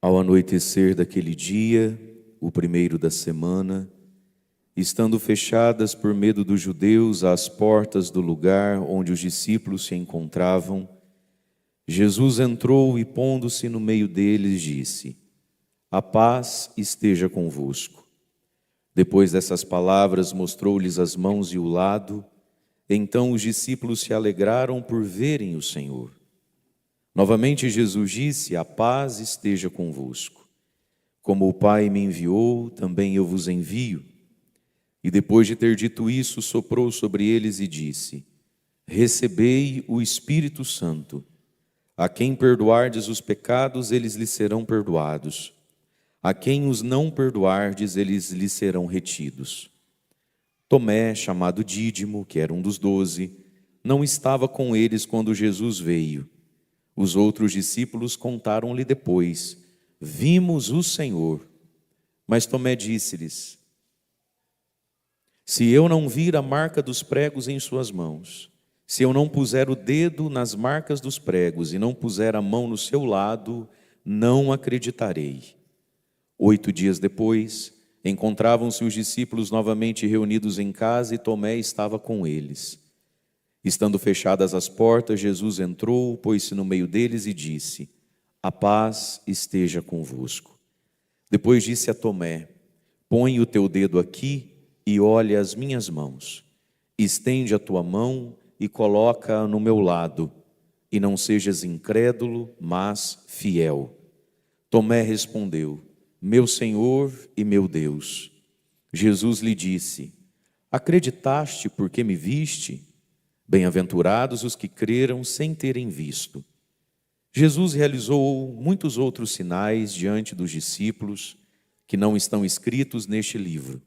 Ao anoitecer daquele dia, o primeiro da semana, estando fechadas por medo dos judeus as portas do lugar onde os discípulos se encontravam, Jesus entrou e, pondo-se no meio deles, disse: "A paz esteja convosco." Depois dessas palavras, mostrou-lhes as mãos e o lado. Então os discípulos se alegraram por verem o Senhor. Novamente Jesus disse: "A paz esteja convosco. Como o Pai me enviou, também eu vos envio." E depois de ter dito isso, soprou sobre eles e disse: "Recebei o Espírito Santo. A quem perdoardes os pecados, eles lhes serão perdoados. A quem os não perdoardes, eles lhes serão retidos." Tomé, chamado Dídimo, que era um dos 12, não estava com eles quando Jesus veio. Os outros discípulos contaram-lhe depois: "Vimos o Senhor." Mas Tomé disse-lhes: "Se eu não vir a marca dos pregos em suas mãos, se eu não puser o dedo nas marcas dos pregos e não puser a mão no seu lado, não acreditarei." 8 dias depois, encontravam-se os discípulos novamente reunidos em casa e Tomé estava com eles. Estando fechadas as portas, Jesus entrou, pôs-se no meio deles e disse: "A paz esteja convosco." Depois disse a Tomé: "Põe o teu dedo aqui e olha as minhas mãos. Estende a tua mão e coloca-a no meu lado, e não sejas incrédulo, mas fiel." Tomé respondeu: "Meu Senhor e meu Deus." Jesus lhe disse: "Acreditaste porque me viste? Bem-aventurados os que creram sem terem visto." Jesus realizou muitos outros sinais diante dos discípulos que não estão escritos neste livro,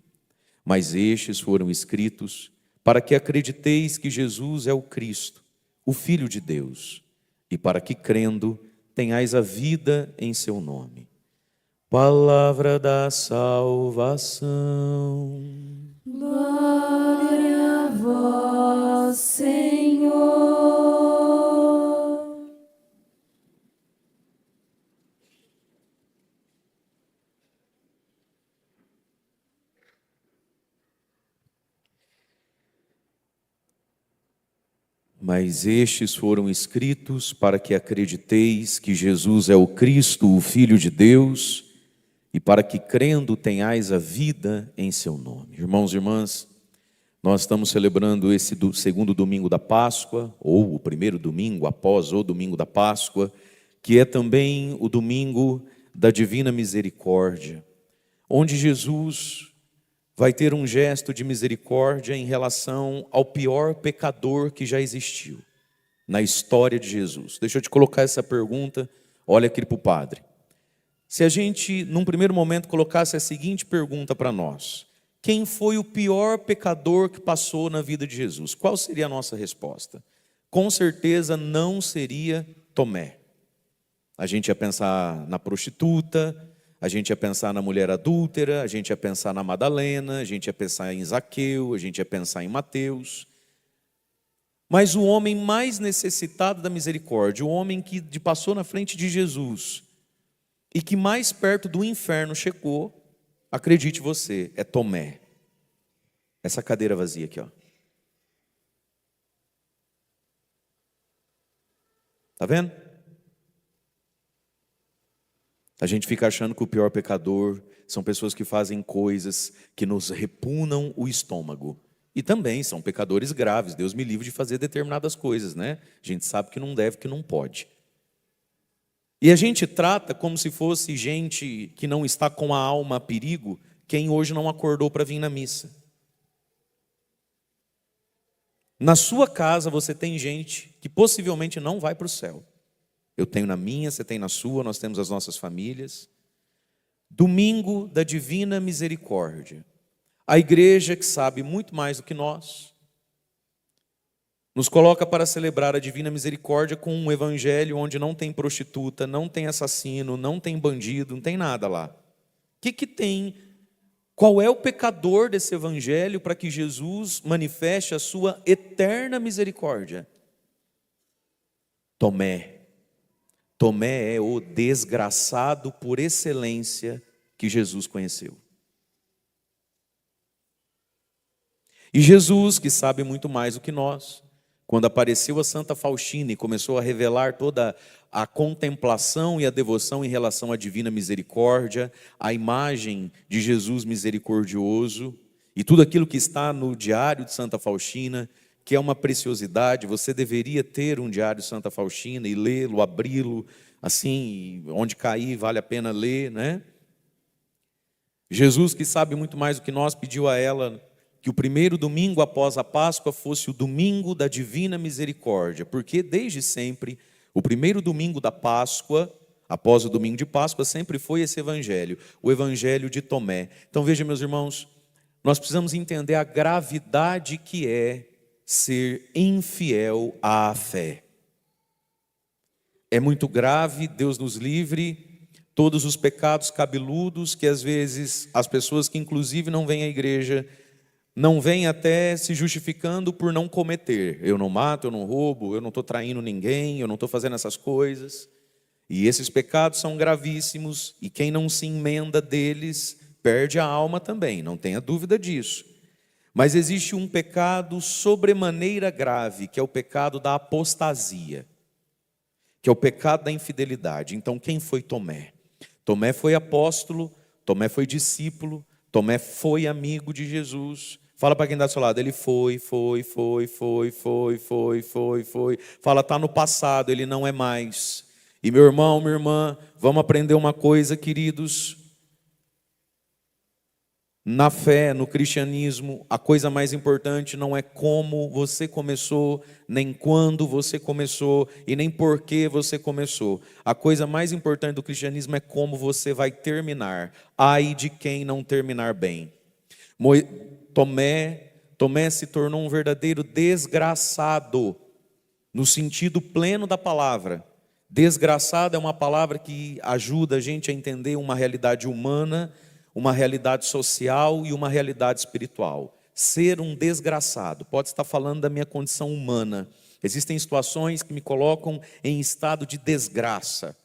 mas estes foram escritos para que acrediteis que Jesus é o Cristo, o Filho de Deus, e para que, crendo, tenhais a vida em seu nome. Palavra da salvação. Glória a vós, Senhor. Mas estes foram escritos para que acrediteis que Jesus é o Cristo, o Filho de Deus, e para que, crendo, tenhais a vida em seu nome. Irmãos e irmãs, nós estamos celebrando esse segundo domingo da Páscoa, ou o primeiro domingo após o domingo da Páscoa, que é também o domingo da Divina Misericórdia, onde Jesus vai ter um gesto de misericórdia em relação ao pior pecador que já existiu na história de Jesus. Deixa eu te colocar essa pergunta, olha aqui para o padre. Se a gente, num primeiro momento, colocasse a seguinte pergunta para nós: quem foi o pior pecador que passou na vida de Jesus? Qual seria a nossa resposta? Com certeza não seria Tomé. A gente ia pensar na prostituta, a gente ia pensar na mulher adúltera, a gente ia pensar na Madalena, a gente ia pensar em Zaqueu, a gente ia pensar em Mateus. Mas o homem mais necessitado da misericórdia, o homem que passou na frente de Jesus e que mais perto do inferno chegou, acredite você, é Tomé. Essa cadeira vazia aqui, ó. Tá vendo? A gente fica achando que o pior pecador são pessoas que fazem coisas que nos repugnam o estômago. E também são pecadores graves. Deus me livre de fazer determinadas coisas, né? A gente sabe que não deve, que não pode. E a gente trata como se fosse gente que não está com a alma a perigo, quem hoje não acordou para vir na missa. Na sua casa você tem gente que possivelmente não vai para o céu. Eu tenho na minha, você tem na sua, nós temos as nossas famílias. Domingo da Divina Misericórdia. A igreja, que sabe muito mais do que nós, nos coloca para celebrar a Divina Misericórdia com um evangelho onde não tem prostituta, não tem assassino, não tem bandido, não tem nada lá. O que tem? Qual é o pecador desse evangelho para que Jesus manifeste a sua eterna misericórdia? Tomé. Tomé é o desgraçado por excelência que Jesus conheceu. E Jesus, que sabe muito mais do que nós, quando apareceu a Santa Faustina e começou a revelar toda a contemplação e a devoção em relação à divina misericórdia, a imagem de Jesus misericordioso e tudo aquilo que está no diário de Santa Faustina, que é uma preciosidade, você deveria ter um diário de Santa Faustina e lê-lo, abri-lo, assim, onde cair vale a pena ler, né? Jesus, que sabe muito mais do que nós, pediu a ela que o primeiro domingo após a Páscoa fosse o domingo da divina misericórdia, porque desde sempre, o primeiro domingo da Páscoa, após o domingo de Páscoa, sempre foi esse evangelho, o evangelho de Tomé. Então veja, meus irmãos, nós precisamos entender a gravidade que é ser infiel à fé. É muito grave, Deus nos livre, todos os pecados cabeludos que às vezes as pessoas que inclusive não vêm à igreja, não vêm até se justificando por não cometer. Eu não mato, eu não roubo, eu não estou traindo ninguém, eu não estou fazendo essas coisas. E esses pecados são gravíssimos, e quem não se emenda deles, perde a alma também, não tenha dúvida disso. Mas existe um pecado sobremaneira grave, que é o pecado da apostasia, que é o pecado da infidelidade. Então quem foi Tomé? Tomé foi apóstolo, Tomé foi discípulo, Tomé foi amigo de Jesus. Fala para quem está do seu lado, ele foi. Fala, está no passado, ele não é mais. E meu irmão, minha irmã, vamos aprender uma coisa, queridos. Na fé, no cristianismo, a coisa mais importante não é como você começou, nem quando você começou e nem por que você começou. A coisa mais importante do cristianismo é como você vai terminar. Ai de quem não terminar bem. Tomé se tornou um verdadeiro desgraçado, no sentido pleno da palavra. Desgraçado é uma palavra que ajuda a gente a entender uma realidade humana, uma realidade social e uma realidade espiritual. Ser um desgraçado pode estar falando da minha condição humana. Existem situações que me colocam em estado de desgraça.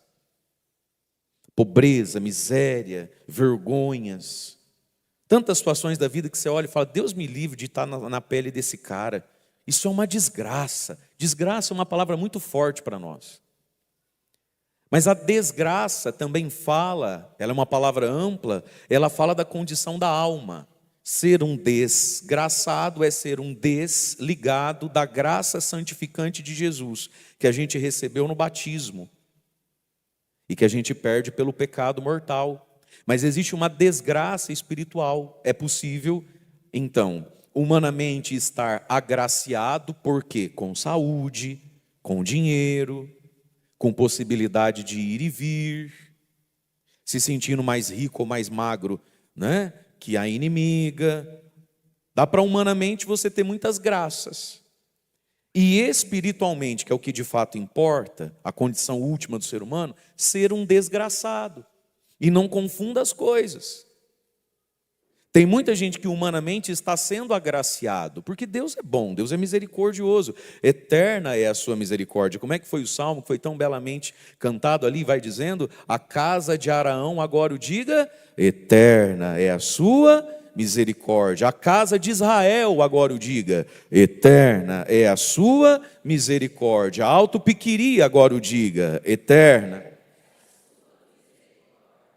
Pobreza, miséria, vergonhas. Tantas situações da vida que você olha e fala, Deus me livre de estar na pele desse cara. Isso é uma desgraça. Desgraça é uma palavra muito forte para nós. Mas a desgraça também fala, ela é uma palavra ampla, ela fala da condição da alma. Ser um desgraçado é ser um desligado da graça santificante de Jesus, que a gente recebeu no batismo e que a gente perde pelo pecado mortal. Mas existe uma desgraça espiritual. É possível, então, humanamente estar agraciado, por quê? Com saúde, com dinheiro, com possibilidade de ir e vir, se sentindo mais rico ou mais magro, né, que a inimiga. Dá para humanamente você ter muitas graças. E espiritualmente, que é o que de fato importa, a condição última do ser humano, ser um desgraçado. E não confunda as coisas. Tem muita gente que humanamente está sendo agraciado, porque Deus é bom, Deus é misericordioso, eterna é a sua misericórdia. Como é que foi o salmo que foi tão belamente cantado ali? Vai dizendo, a casa de Araão agora o diga, eterna é a sua misericórdia. A casa de Israel agora o diga, eterna é a sua misericórdia. A Alto Piquiri agora o diga, eterna.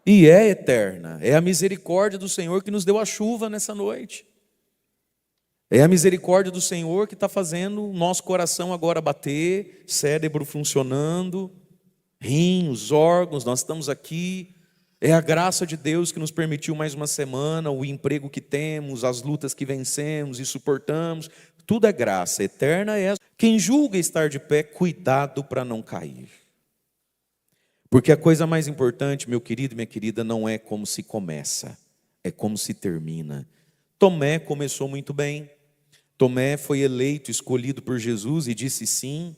E é eterna, é a misericórdia do Senhor que nos deu a chuva nessa noite. É a misericórdia do Senhor que está fazendo o nosso coração agora bater, cérebro funcionando, rim, os órgãos, nós estamos aqui. É a graça de Deus que nos permitiu mais uma semana, o emprego que temos, as lutas que vencemos e suportamos. Tudo é graça, eterna é. Quem julga estar de pé, cuidado para não cair. Porque a coisa mais importante, meu querido e minha querida, não é como se começa, é como se termina. Tomé começou muito bem. Tomé foi eleito, escolhido por Jesus e disse sim.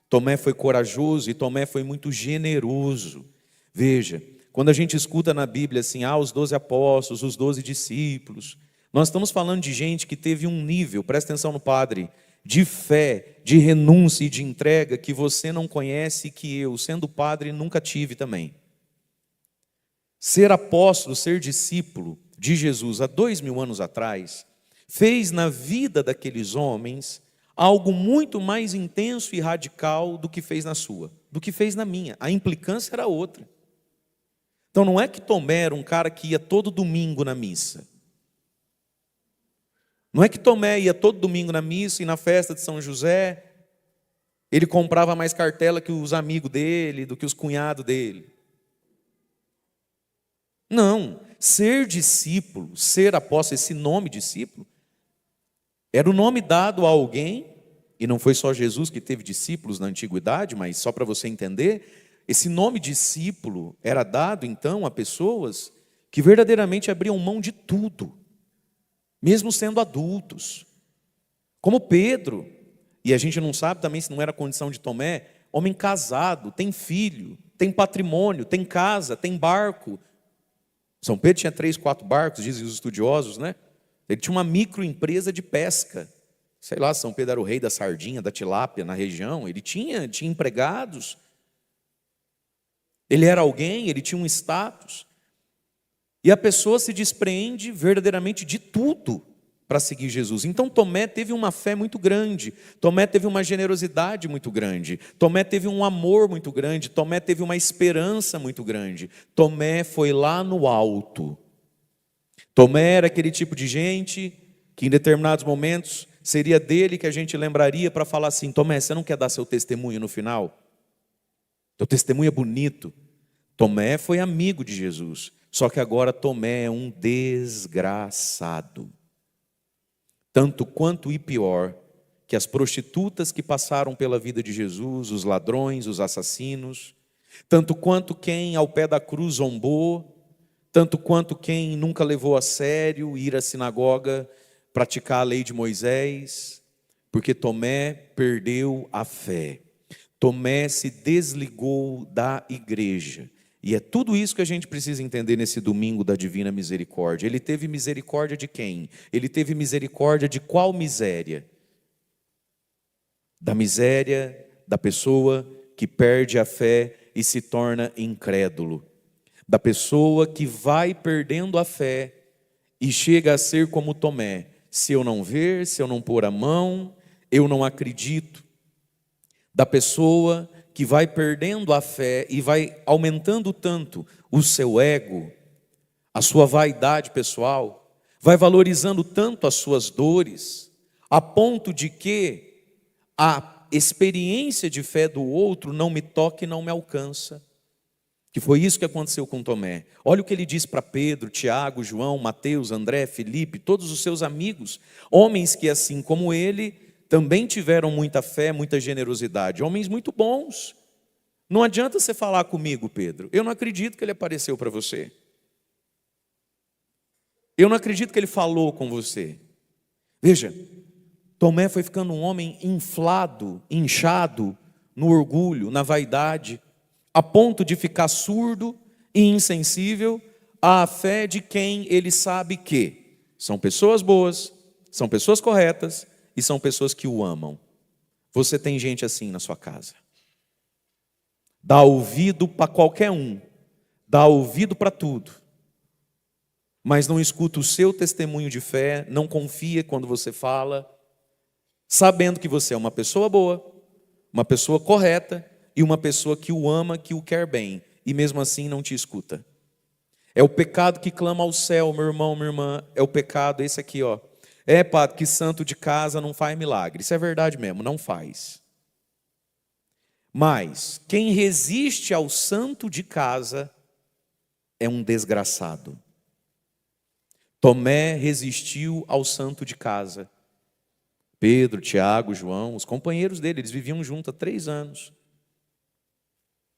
Tomé foi corajoso e Tomé foi muito generoso. Veja, quando a gente escuta na Bíblia assim, os 12 apóstolos, os 12 discípulos, nós estamos falando de gente que teve um nível, presta atenção no padre, de fé, de renúncia e de entrega que você não conhece e que eu, sendo padre, nunca tive também. Ser apóstolo, ser discípulo de Jesus há 2000 anos atrás, fez na vida daqueles homens algo muito mais intenso e radical do que fez na sua, do que fez na minha. A implicância era outra. Então não é que Tomé era um cara que ia todo domingo na missa. Não é que Tomé ia todo domingo na missa e na festa de São José ele comprava mais cartela que os amigos dele, do que os cunhados dele. Não, ser discípulo, ser apóstolo, esse nome discípulo, era o nome dado a alguém, e não foi só Jesus que teve discípulos na antiguidade, mas só para você entender, esse nome discípulo era dado então a pessoas que verdadeiramente abriam mão de tudo, mesmo sendo adultos, como Pedro, e a gente não sabe também se não era a condição de Tomé, homem casado, tem filho, tem patrimônio, tem casa, tem barco. São Pedro tinha 3, 4 barcos, dizem os estudiosos, né? Ele tinha uma microempresa de pesca. Sei lá, São Pedro era o rei da sardinha, da tilápia na região. Ele tinha empregados. Ele era alguém, ele tinha um status. E a pessoa se despreende verdadeiramente de tudo para seguir Jesus. Então Tomé teve uma fé muito grande, Tomé teve uma generosidade muito grande, Tomé teve um amor muito grande, Tomé teve uma esperança muito grande. Tomé foi lá no alto. Tomé era aquele tipo de gente que em determinados momentos seria dele que a gente lembraria para falar assim: Tomé, você não quer dar seu testemunho no final? Teu testemunho é bonito. Tomé foi amigo de Jesus, só que agora Tomé é um desgraçado. Tanto quanto e pior que as prostitutas que passaram pela vida de Jesus, os ladrões, os assassinos, tanto quanto quem ao pé da cruz zombou, tanto quanto quem nunca levou a sério ir à sinagoga, praticar a lei de Moisés, porque Tomé perdeu a fé. Tomé se desligou da igreja. E é tudo isso que a gente precisa entender nesse domingo da divina misericórdia. Ele teve misericórdia de quem? Ele teve misericórdia de qual miséria? Da miséria da pessoa que perde a fé e se torna incrédulo. Da pessoa que vai perdendo a fé e chega a ser como Tomé. Se eu não ver, se eu não pôr a mão, eu não acredito. Da pessoa que vai perdendo a fé e vai aumentando tanto o seu ego, a sua vaidade pessoal, vai valorizando tanto as suas dores, a ponto de que a experiência de fé do outro não me toca e não me alcança. Que foi isso que aconteceu com Tomé. Olha o que ele diz para Pedro, Tiago, João, Mateus, André, Felipe, todos os seus amigos, homens que assim como ele também tiveram muita fé, muita generosidade, homens muito bons. Não adianta você falar comigo, Pedro, eu não acredito que ele apareceu para você. Eu não acredito que ele falou com você. Veja, Tomé foi ficando um homem inflado, inchado, no orgulho, na vaidade, a ponto de ficar surdo e insensível à fé de quem ele sabe que são pessoas boas, são pessoas corretas e são pessoas que o amam. Você tem gente assim na sua casa. Dá ouvido para qualquer um, dá ouvido para tudo, mas não escuta o seu testemunho de fé, não confia quando você fala, sabendo que você é uma pessoa boa, uma pessoa correta e uma pessoa que o ama, que o quer bem, e mesmo assim não te escuta. É o pecado que clama ao céu, meu irmão, minha irmã, é o pecado esse aqui, ó. É, padre, que santo de casa não faz milagre. Isso é verdade mesmo, não faz. Mas quem resiste ao santo de casa é um desgraçado. Tomé resistiu ao santo de casa. Pedro, Tiago, João, os companheiros dele, eles viviam juntos há 3 anos.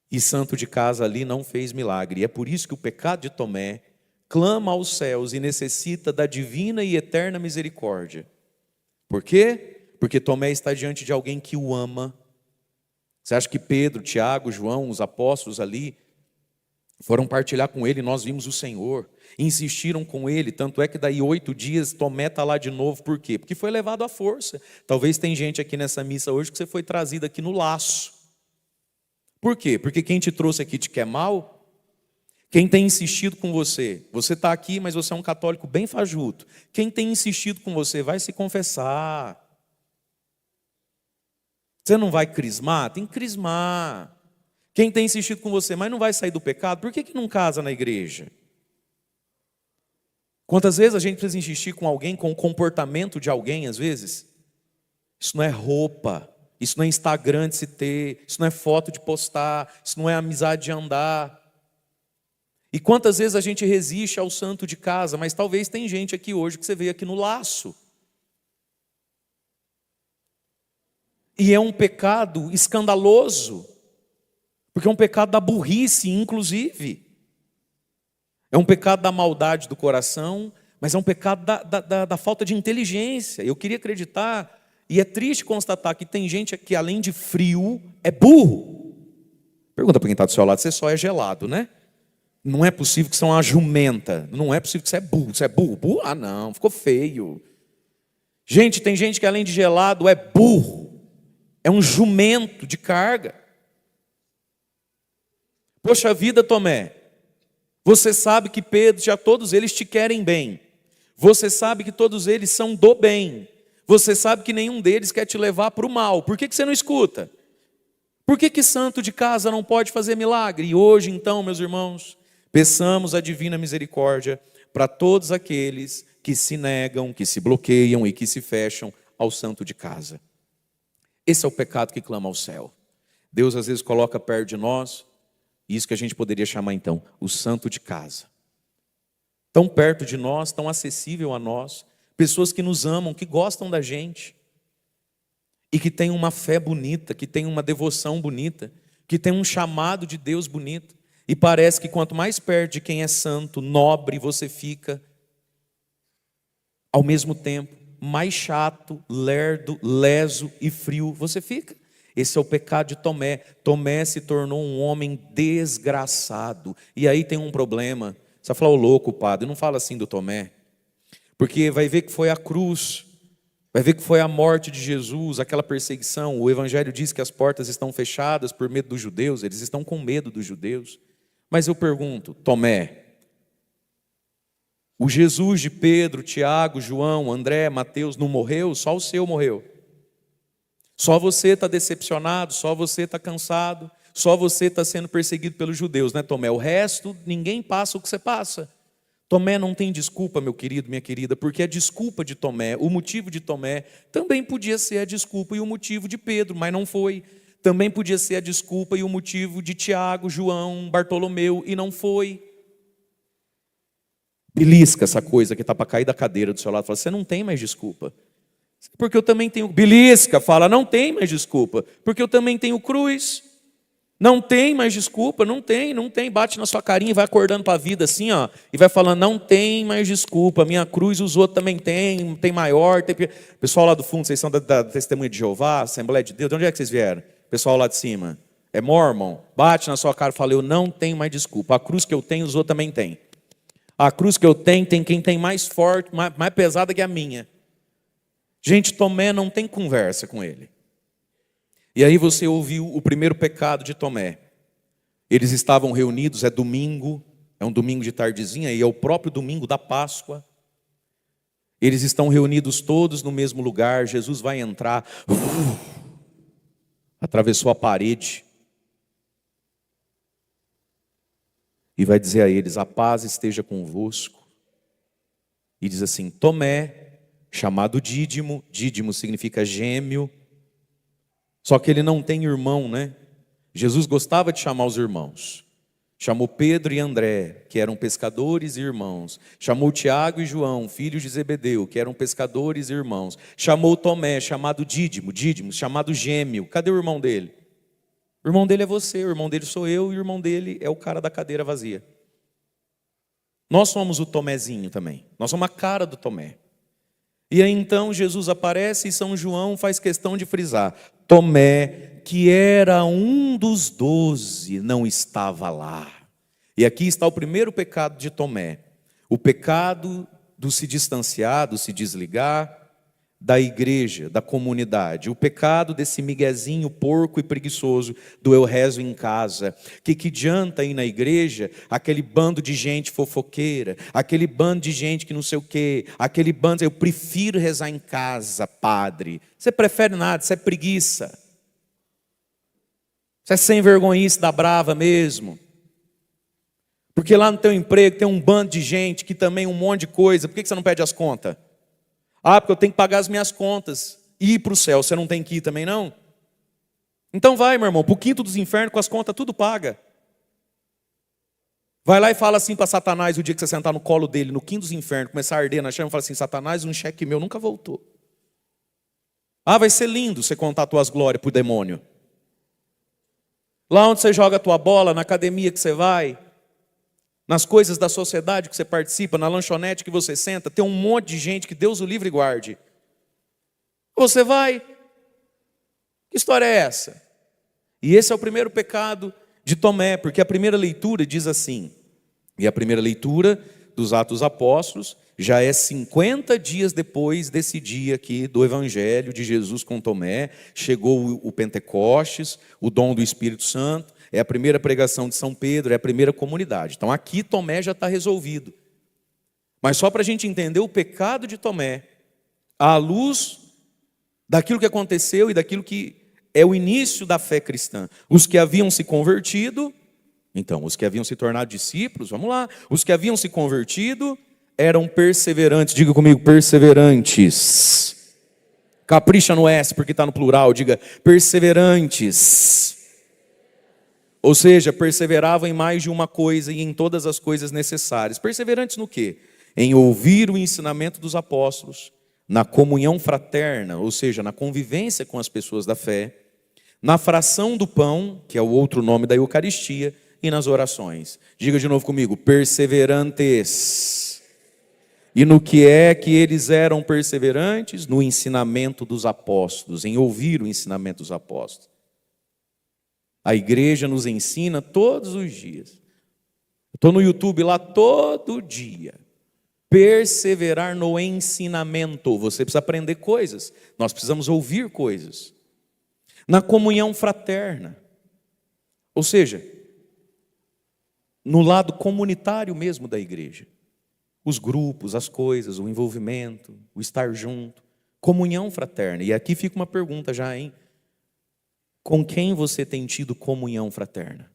E santo de casa ali não fez milagre. E é por isso que o pecado de Tomé clama aos céus e necessita da divina e eterna misericórdia. Por quê? Porque Tomé está diante de alguém que o ama. Você acha que Pedro, Tiago, João, os apóstolos ali, Foram partilhar com ele, nós vimos o Senhor. Insistiram com ele, tanto é que daí 8 dias Tomé está lá de novo. Por quê? Porque foi levado à força. Talvez tem gente aqui nessa missa hoje que você foi trazido aqui no laço. Por quê? Porque quem te trouxe aqui te quer mal? Quem tem insistido com você? Você está aqui, mas você é um católico bem fajuto. Quem tem insistido com você vai se confessar. Você não vai crismar? Tem que crismar. Quem tem insistido com você, mas não vai sair do pecado, por que não casa na igreja? Quantas vezes a gente precisa insistir com alguém, com o comportamento de alguém, às vezes? Isso não é roupa, isso não é Instagram de se ter, isso não é foto de postar, isso não é amizade de andar. E quantas vezes a gente resiste ao santo de casa, mas talvez tem gente aqui hoje que você veio aqui no laço. E é um pecado escandaloso, porque é um pecado da burrice, inclusive. É um pecado da maldade do coração, mas é um pecado da falta de inteligência. Eu queria acreditar, e é triste constatar que tem gente que além de frio, é burro. Pergunta para quem está do seu lado, você só é gelado, né? Não é possível que você é uma jumenta. Não é possível que você é burro. Você é burro? Burro? Ah, não, ficou feio. Gente, tem gente que além de gelado é burro. É um jumento de carga. Poxa vida, Tomé. Você sabe que Pedro, já todos eles te querem bem. Você sabe que todos eles são do bem. Você sabe que nenhum deles quer te levar para o mal. Por que você não escuta? Por que santo de casa não pode fazer milagre? E hoje, então, meus irmãos, peçamos a divina misericórdia para todos aqueles que se negam, que se bloqueiam e que se fecham ao santo de casa. Esse é o pecado que clama ao céu. Deus às vezes coloca perto de nós, isso que a gente poderia chamar então, o santo de casa. Tão perto de nós, tão acessível a nós, pessoas que nos amam, que gostam da gente, e que têm uma fé bonita, que têm uma devoção bonita, que têm um chamado de Deus bonito. E parece que quanto mais perto de quem é santo, nobre você fica, ao mesmo tempo, mais chato, lerdo, leso e frio você fica. Esse é o pecado de Tomé. Tomé se tornou um homem desgraçado. E aí tem um problema. Você vai falar, ô louco, padre, não fala assim do Tomé. Porque vai ver que foi a cruz, vai ver que foi a morte de Jesus, aquela perseguição. O Evangelho diz que as portas estão fechadas por medo dos judeus, eles estão com medo dos judeus. Mas eu pergunto, Tomé, o Jesus de Pedro, Tiago, João, André, Mateus não morreu? Só o seu morreu. Só você está decepcionado, só você está cansado, só você está sendo perseguido pelos judeus, né, Tomé? O resto, ninguém passa o que você passa. Tomé não tem desculpa, meu querido, minha querida, porque a desculpa de Tomé, o motivo de Tomé, também podia ser a desculpa e o motivo de Pedro, mas não foi. Também podia ser a desculpa e o motivo de Tiago, João, Bartolomeu, e não foi. Belisca essa coisa que está para cair da cadeira do seu lado. Fala, você não tem mais desculpa. Porque eu também tenho... Belisca, fala, não tem mais desculpa. Porque eu também tenho cruz. Não tem mais desculpa, não tem. Bate na sua carinha e vai acordando para a vida assim, ó. E vai falando, não tem mais desculpa. Minha cruz os outros também tem maior. Tem... Pessoal lá do fundo, vocês são da Testemunha de Jeová, Assembleia de Deus. De onde é que vocês vieram? Pessoal lá de cima. É mormon? Bate na sua cara e fala, eu não tenho mais desculpa. A cruz que eu tenho, os outros também têm. A cruz que eu tenho, tem quem tem mais forte, mais pesada que a minha. Gente, Tomé não tem conversa com ele. E aí você ouviu o primeiro pecado de Tomé. Eles estavam reunidos, é domingo, é um domingo de tardezinha, e é o próprio domingo da Páscoa. Eles estão reunidos todos no mesmo lugar, Jesus vai entrar, atravessou a parede, e vai dizer a eles, a paz esteja convosco. E diz assim, Tomé, chamado Dídimo, Dídimo significa gêmeo, só que ele não tem irmão, né? Jesus gostava de chamar os irmãos. Chamou Pedro e André, que eram pescadores e irmãos. Chamou Tiago e João, filhos de Zebedeu, que eram pescadores e irmãos. Chamou Tomé, chamado Dídimo, chamado gêmeo. Cadê o irmão dele? O irmão dele é você, o irmão dele sou eu, e o irmão dele é o cara da cadeira vazia. Nós somos o Tomézinho também. Nós somos a cara do Tomé. E aí então Jesus aparece e São João faz questão de frisar. Tomé, que era um dos 12, não estava lá. E aqui está o primeiro pecado de Tomé. O pecado do se distanciar, do se desligar da igreja, da comunidade. O pecado desse miguezinho porco e preguiçoso do eu rezo em casa. Que adianta ir na igreja aquele bando de gente fofoqueira, aquele bando de gente que não sei o quê, aquele bando, eu prefiro rezar em casa, padre. Você prefere nada, isso é preguiça. Você é sem vergonhice da brava mesmo. Porque lá no teu emprego tem um bando de gente que também um monte de coisa. Por que você não pede as contas? Ah, porque eu tenho que pagar as minhas contas e ir para o céu. Você não tem que ir também não? Então vai, meu irmão, para o quinto dos infernos com as contas tudo paga. Vai lá e fala assim para Satanás o dia que você sentar no colo dele, no quinto dos infernos, começar a arder na chama, fala assim: Satanás, um cheque meu nunca voltou. Ah, vai ser lindo você contar tuas glórias para o demônio. Lá onde você joga a tua bola, na academia que você vai, nas coisas da sociedade que você participa, na lanchonete que você senta, tem um monte de gente que Deus o livre e guarde. Você vai. Que história é essa? E esse é o primeiro pecado de Tomé, porque a primeira leitura diz assim, e a primeira leitura dos Atos dos Apóstolos já é 50 dias depois desse dia aqui do Evangelho de Jesus com Tomé. Chegou o Pentecostes, o dom do Espírito Santo. É a primeira pregação de São Pedro, é a primeira comunidade. Então aqui Tomé já está resolvido. Mas só para a gente entender o pecado de Tomé, à luz daquilo que aconteceu e daquilo que é o início da fé cristã. Os que haviam se convertido, então, os que haviam se tornado discípulos, vamos lá. Os que haviam se convertido eram perseverantes. Diga comigo, perseverantes. Capricha no S porque está no plural, diga perseverantes. Ou seja, perseveravam em mais de uma coisa e em todas as coisas necessárias. Perseverantes no quê? Em ouvir o ensinamento dos apóstolos, na comunhão fraterna, ou seja, na convivência com as pessoas da fé, na fração do pão, que é o outro nome da Eucaristia, e nas orações. Diga de novo comigo, perseverantes. E no que é que eles eram perseverantes? No ensinamento dos apóstolos, em ouvir o ensinamento dos apóstolos. A igreja nos ensina todos os dias. Estou no YouTube lá todo dia. Perseverar no ensinamento. Você precisa aprender coisas. Nós precisamos ouvir coisas. Na comunhão fraterna. Ou seja, no lado comunitário mesmo da igreja. Os grupos, as coisas, o envolvimento, o estar junto. Comunhão fraterna. E aqui fica uma pergunta já, hein? Com quem você tem tido comunhão fraterna?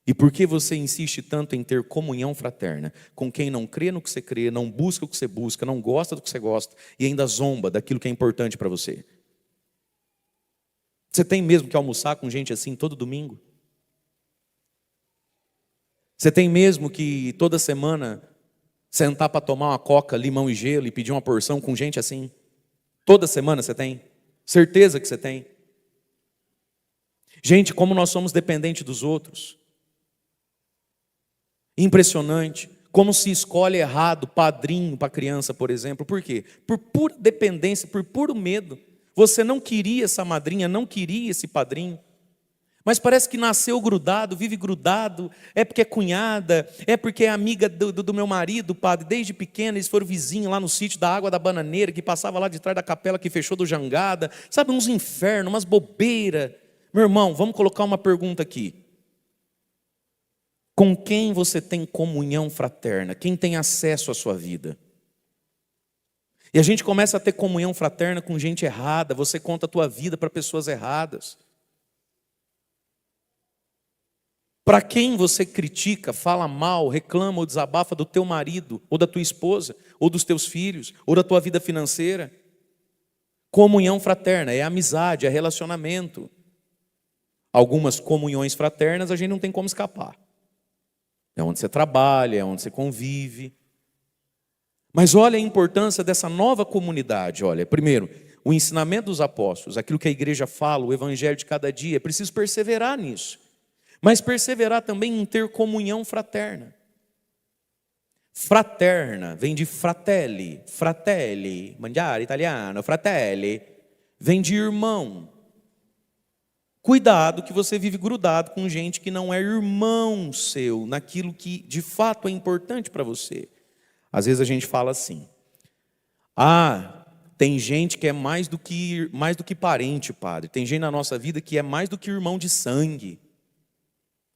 E por que você insiste tanto em ter comunhão fraterna? Com quem não crê no que você crê, não busca o que você busca, não gosta do que você gosta e ainda zomba daquilo que é importante para você. Você tem mesmo que almoçar com gente assim todo domingo? Você tem mesmo que toda semana sentar para tomar uma coca, limão e gelo e pedir uma porção com gente assim? Toda semana você tem? Certeza que você tem? Gente, como nós somos dependentes dos outros. Impressionante. Como se escolhe errado padrinho para criança, por exemplo. Por quê? Por pura dependência, por puro medo. Você não queria essa madrinha, não queria esse padrinho. Mas parece que nasceu grudado, vive grudado. É porque é cunhada, é porque é amiga do meu marido, padre. Desde pequena eles foram vizinhos lá no sítio da Água da Bananeira, que passava lá de trás da capela que fechou do Jangada. Sabe, uns infernos, umas bobeiras. Meu irmão, vamos colocar uma pergunta aqui. Com quem você tem comunhão fraterna? Quem tem acesso à sua vida? E a gente começa a ter comunhão fraterna com gente errada. Você conta a tua vida para pessoas erradas. Para quem você critica, fala mal, reclama ou desabafa do teu marido, ou da tua esposa, ou dos teus filhos, ou da tua vida financeira? Comunhão fraterna é amizade, é relacionamento. Algumas comunhões fraternas a gente não tem como escapar. É onde você trabalha, é onde você convive. Mas olha a importância dessa nova comunidade. Olha, primeiro, o ensinamento dos apóstolos, aquilo que a igreja fala, o evangelho de cada dia, é preciso perseverar nisso. Mas perseverar também em ter comunhão fraterna. Fraterna vem de fratelli, fratelli, mangiare italiano, fratelli, vem de irmão. Cuidado que você vive grudado com gente que não é irmão seu, naquilo que de fato é importante para você. Às vezes a gente fala assim: tem gente que é mais do que parente, padre. Tem gente na nossa vida que é mais do que irmão de sangue.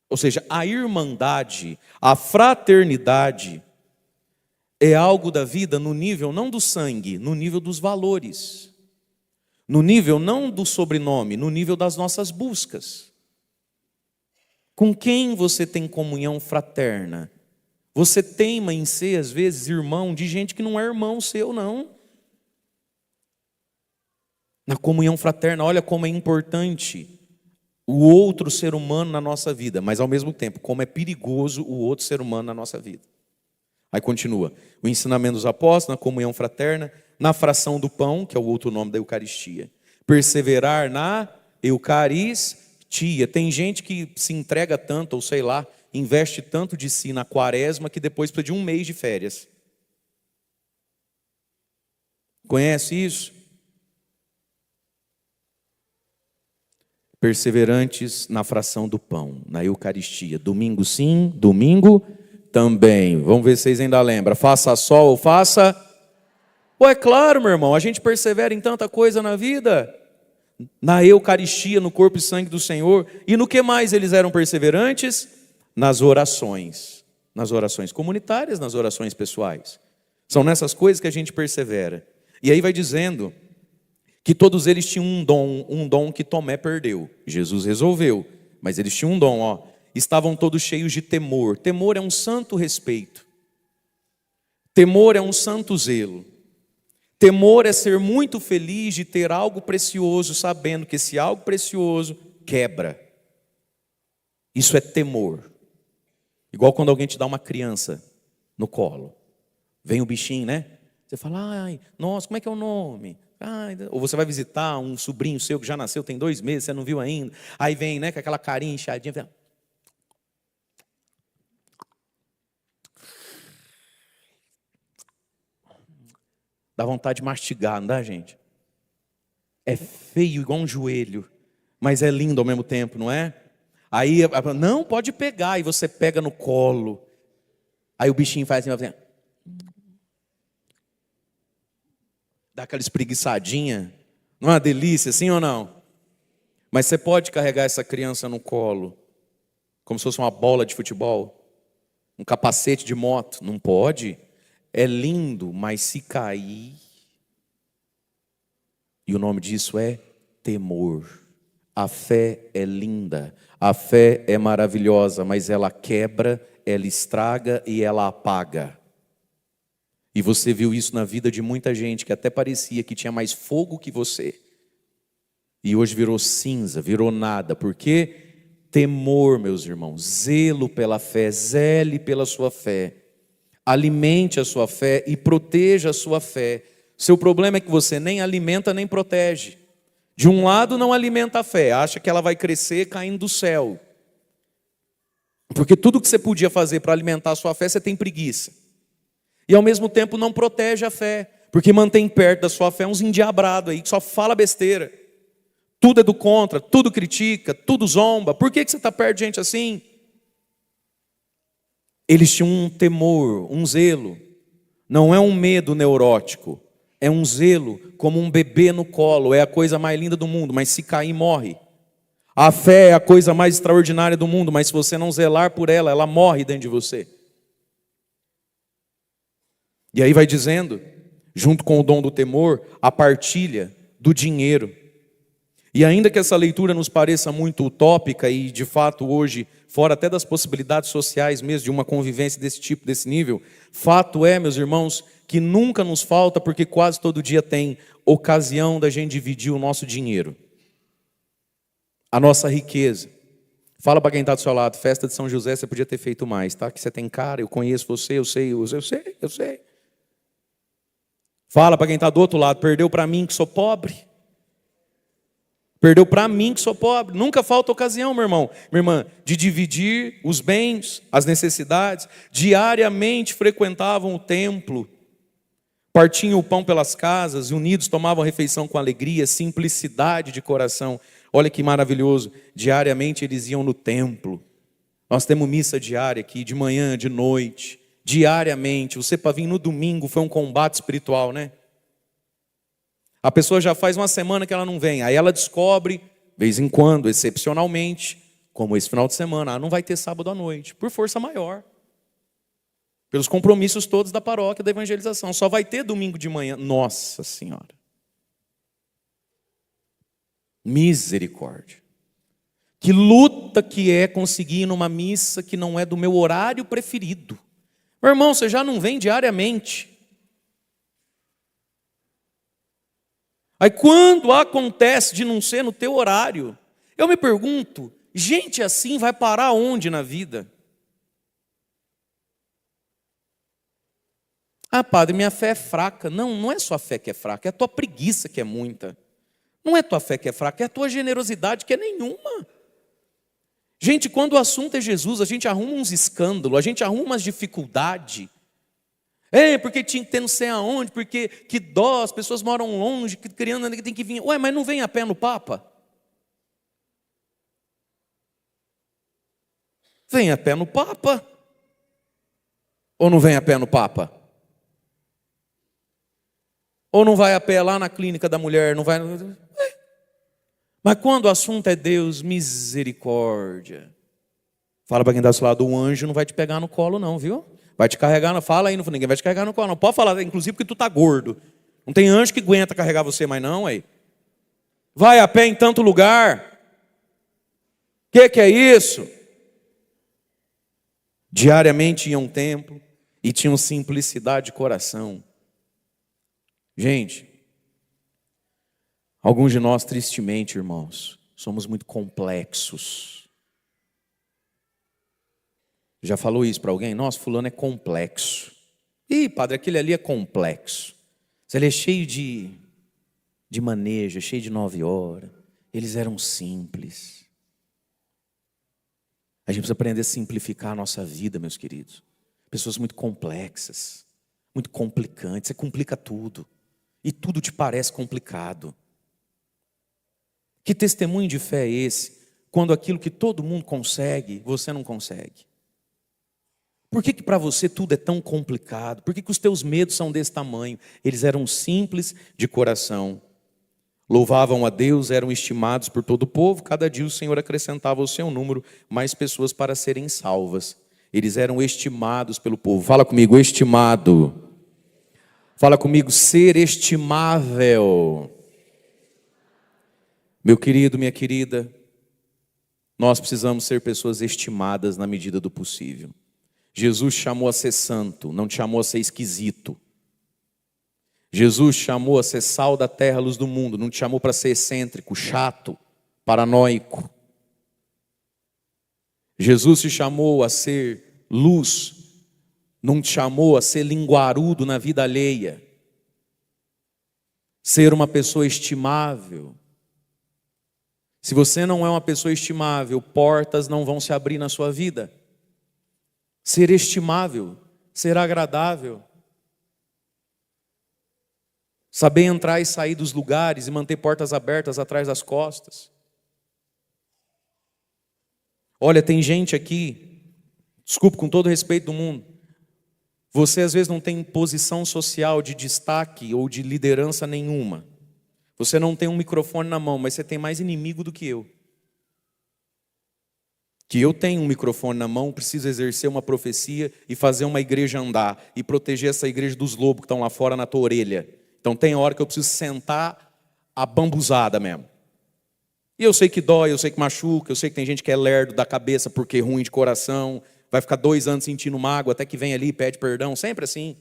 Ou seja, a irmandade, a fraternidade é algo da vida no nível não do sangue, no nível dos valores. No nível não do sobrenome, no nível das nossas buscas. Com quem você tem comunhão fraterna? Você teima em ser, às vezes, irmão de gente que não é irmão seu, não. Na comunhão fraterna, olha como é importante o outro ser humano na nossa vida, mas ao mesmo tempo, como é perigoso o outro ser humano na nossa vida. Aí continua, o ensinamento dos apóstolos, na comunhão fraterna, na fração do pão, que é o outro nome da Eucaristia. Perseverar na Eucaristia. Tem gente que se entrega tanto, ou sei lá, investe tanto de si na quaresma, que depois precisa de um mês de férias. Conhece isso? Perseverantes na fração do pão, na Eucaristia. Domingo sim, domingo também. Vamos ver se vocês ainda lembram. Faça sol ou faça... É claro, meu irmão, a gente persevera em tanta coisa na vida. Na Eucaristia, no corpo e sangue do Senhor. E no que mais eles eram perseverantes? Nas orações. Nas orações comunitárias, nas orações pessoais. São nessas coisas que a gente persevera. E aí vai dizendo que todos eles tinham um dom que Tomé perdeu. Jesus resolveu, mas eles tinham um dom, Estavam todos cheios de temor. Temor é um santo respeito. Temor é um santo zelo. Temor é ser muito feliz de ter algo precioso, sabendo que esse algo precioso quebra. Isso é temor. Igual quando alguém te dá uma criança no colo. Vem o bichinho, né? Você fala, ai, nossa, como é que é o nome? Ou você vai visitar um sobrinho seu que já nasceu, tem 2 meses, você não viu ainda. Aí vem, né, com aquela carinha inchadinha. Vem, dá vontade de mastigar, não dá, gente? É feio igual um joelho, mas é lindo ao mesmo tempo, não é? Aí, não, pode pegar, e você pega no colo. Aí o bichinho faz assim, dá aquela espreguiçadinha. Não é uma delícia, sim ou não? Mas você pode carregar essa criança no colo, como se fosse uma bola de futebol, um capacete de moto. Não pode. É lindo, mas se cair... E o nome disso é temor. A fé é linda, a fé é maravilhosa, mas ela quebra, ela estraga e ela apaga. E você viu isso na vida de muita gente que até parecia que tinha mais fogo que você. E hoje virou cinza, virou nada. Por quê? Temor, meus irmãos, zelo pela fé, zele pela sua fé. Alimente a sua fé e proteja a sua fé. Seu problema é que você nem alimenta nem protege. De um lado não alimenta a fé, acha que ela vai crescer caindo do céu. Porque tudo que você podia fazer para alimentar a sua fé, você tem preguiça. E ao mesmo tempo não protege a fé, porque mantém perto da sua fé uns endiabrados aí que só fala besteira. Tudo é do contra, tudo critica, tudo zomba. Por que você está perto de gente assim? Eles tinham um temor, um zelo. Não é um medo neurótico. É um zelo como um bebê no colo. É a coisa mais linda do mundo, mas se cair, morre. A fé é a coisa mais extraordinária do mundo, mas se você não zelar por ela, ela morre dentro de você. E aí vai dizendo, junto com o dom do temor, a partilha do dinheiro. E ainda que essa leitura nos pareça muito utópica e de fato hoje, fora até das possibilidades sociais mesmo, de uma convivência desse tipo, desse nível, fato é, meus irmãos, que nunca nos falta, porque quase todo dia tem ocasião da gente dividir o nosso dinheiro, a nossa riqueza. Fala para quem está do seu lado, festa de São José, você podia ter feito mais, tá? Que você tem cara, eu conheço você, eu sei. Fala para quem está do outro lado, perdeu para mim que sou pobre. Perdeu para mim que sou pobre. Nunca falta ocasião, meu irmão, minha irmã, de dividir os bens, as necessidades. Diariamente frequentavam o templo, partiam o pão pelas casas, e unidos tomavam a refeição com alegria, simplicidade de coração. Olha que maravilhoso, diariamente eles iam no templo. Nós temos missa diária aqui, de manhã, de noite, diariamente. Você para vir no domingo foi um combate espiritual, né? A pessoa já faz uma semana que ela não vem, aí ela descobre, de vez em quando, excepcionalmente, como esse final de semana, não vai ter sábado à noite, por força maior. Pelos compromissos todos da paróquia, da evangelização. Só vai ter domingo de manhã. Nossa Senhora. Misericórdia. Que luta que é conseguir ir numa missa que não é do meu horário preferido. Meu irmão, você já não vem diariamente. Aí quando acontece de não ser no teu horário, eu me pergunto, gente assim vai parar onde na vida? Ah, padre, minha fé é fraca. Não, não é sua fé que é fraca, é a tua preguiça que é muita. Não é tua fé que é fraca, é a tua generosidade que é nenhuma. Gente, quando o assunto é Jesus, a gente arruma uns escândalos, a gente arruma umas dificuldades. Porque tinha que ter não sei aonde, porque que dó, as pessoas moram longe, que criança tem que vir. Ué, mas não vem a pé no Papa? Vem a pé no Papa. Ou não vem a pé no Papa? Ou não vai a pé lá na clínica da mulher, não vai... Mas quando o assunto é Deus, misericórdia. Fala para quem está do seu lado, o anjo não vai te pegar no colo não, viu? Vai te carregar, fala aí, ninguém vai te carregar no colo não. Pode falar, inclusive porque tu tá gordo. Não tem anjo que aguenta carregar você mais não, aí. Vai a pé em tanto lugar. Que é isso? Diariamente iam a um templo e tinham simplicidade de coração. Gente, alguns de nós, tristemente, irmãos, somos muito complexos. Já falou isso para alguém? Nossa, fulano é complexo. Ih, padre, aquele ali é complexo. Ele é cheio de manejo, cheio de 9 horas. Eles eram simples. A gente precisa aprender a simplificar a nossa vida, meus queridos. Pessoas muito complexas, muito complicantes. Você complica tudo. E tudo te parece complicado. Que testemunho de fé é esse, quando aquilo que todo mundo consegue, você não consegue? Por que para você tudo é tão complicado? Por que os teus medos são desse tamanho? Eles eram simples de coração. Louvavam a Deus, eram estimados por todo o povo. Cada dia o Senhor acrescentava ao seu número mais pessoas para serem salvas. Eles eram estimados pelo povo. Fala comigo, estimado. Fala comigo, ser estimável. Meu querido, minha querida, nós precisamos ser pessoas estimadas na medida do possível. Jesus chamou a ser santo, não te chamou a ser esquisito. Jesus chamou a ser sal da terra, luz do mundo, não te chamou para ser excêntrico, chato, paranoico. Jesus te chamou a ser luz, não te chamou a ser linguarudo na vida alheia. Ser uma pessoa estimável. Se você não é uma pessoa estimável, portas não vão se abrir na sua vida. Ser estimável, ser agradável. Saber entrar e sair dos lugares e manter portas abertas atrás das costas. Olha, tem gente aqui, desculpe com todo o respeito do mundo, você às vezes não tem posição social de destaque ou de liderança nenhuma. Você não tem um microfone na mão, mas você tem mais inimigo do que eu. Que eu tenho um microfone na mão, preciso exercer uma profecia e fazer uma igreja andar e proteger essa igreja dos lobos que estão lá fora na tua orelha. Então tem hora que eu preciso sentar a bambuzada mesmo. E eu sei que dói, eu sei que machuca, eu sei que tem gente que é lerdo da cabeça porque é ruim de coração, vai ficar 2 anos sentindo mágoa até que vem ali e pede perdão, sempre assim.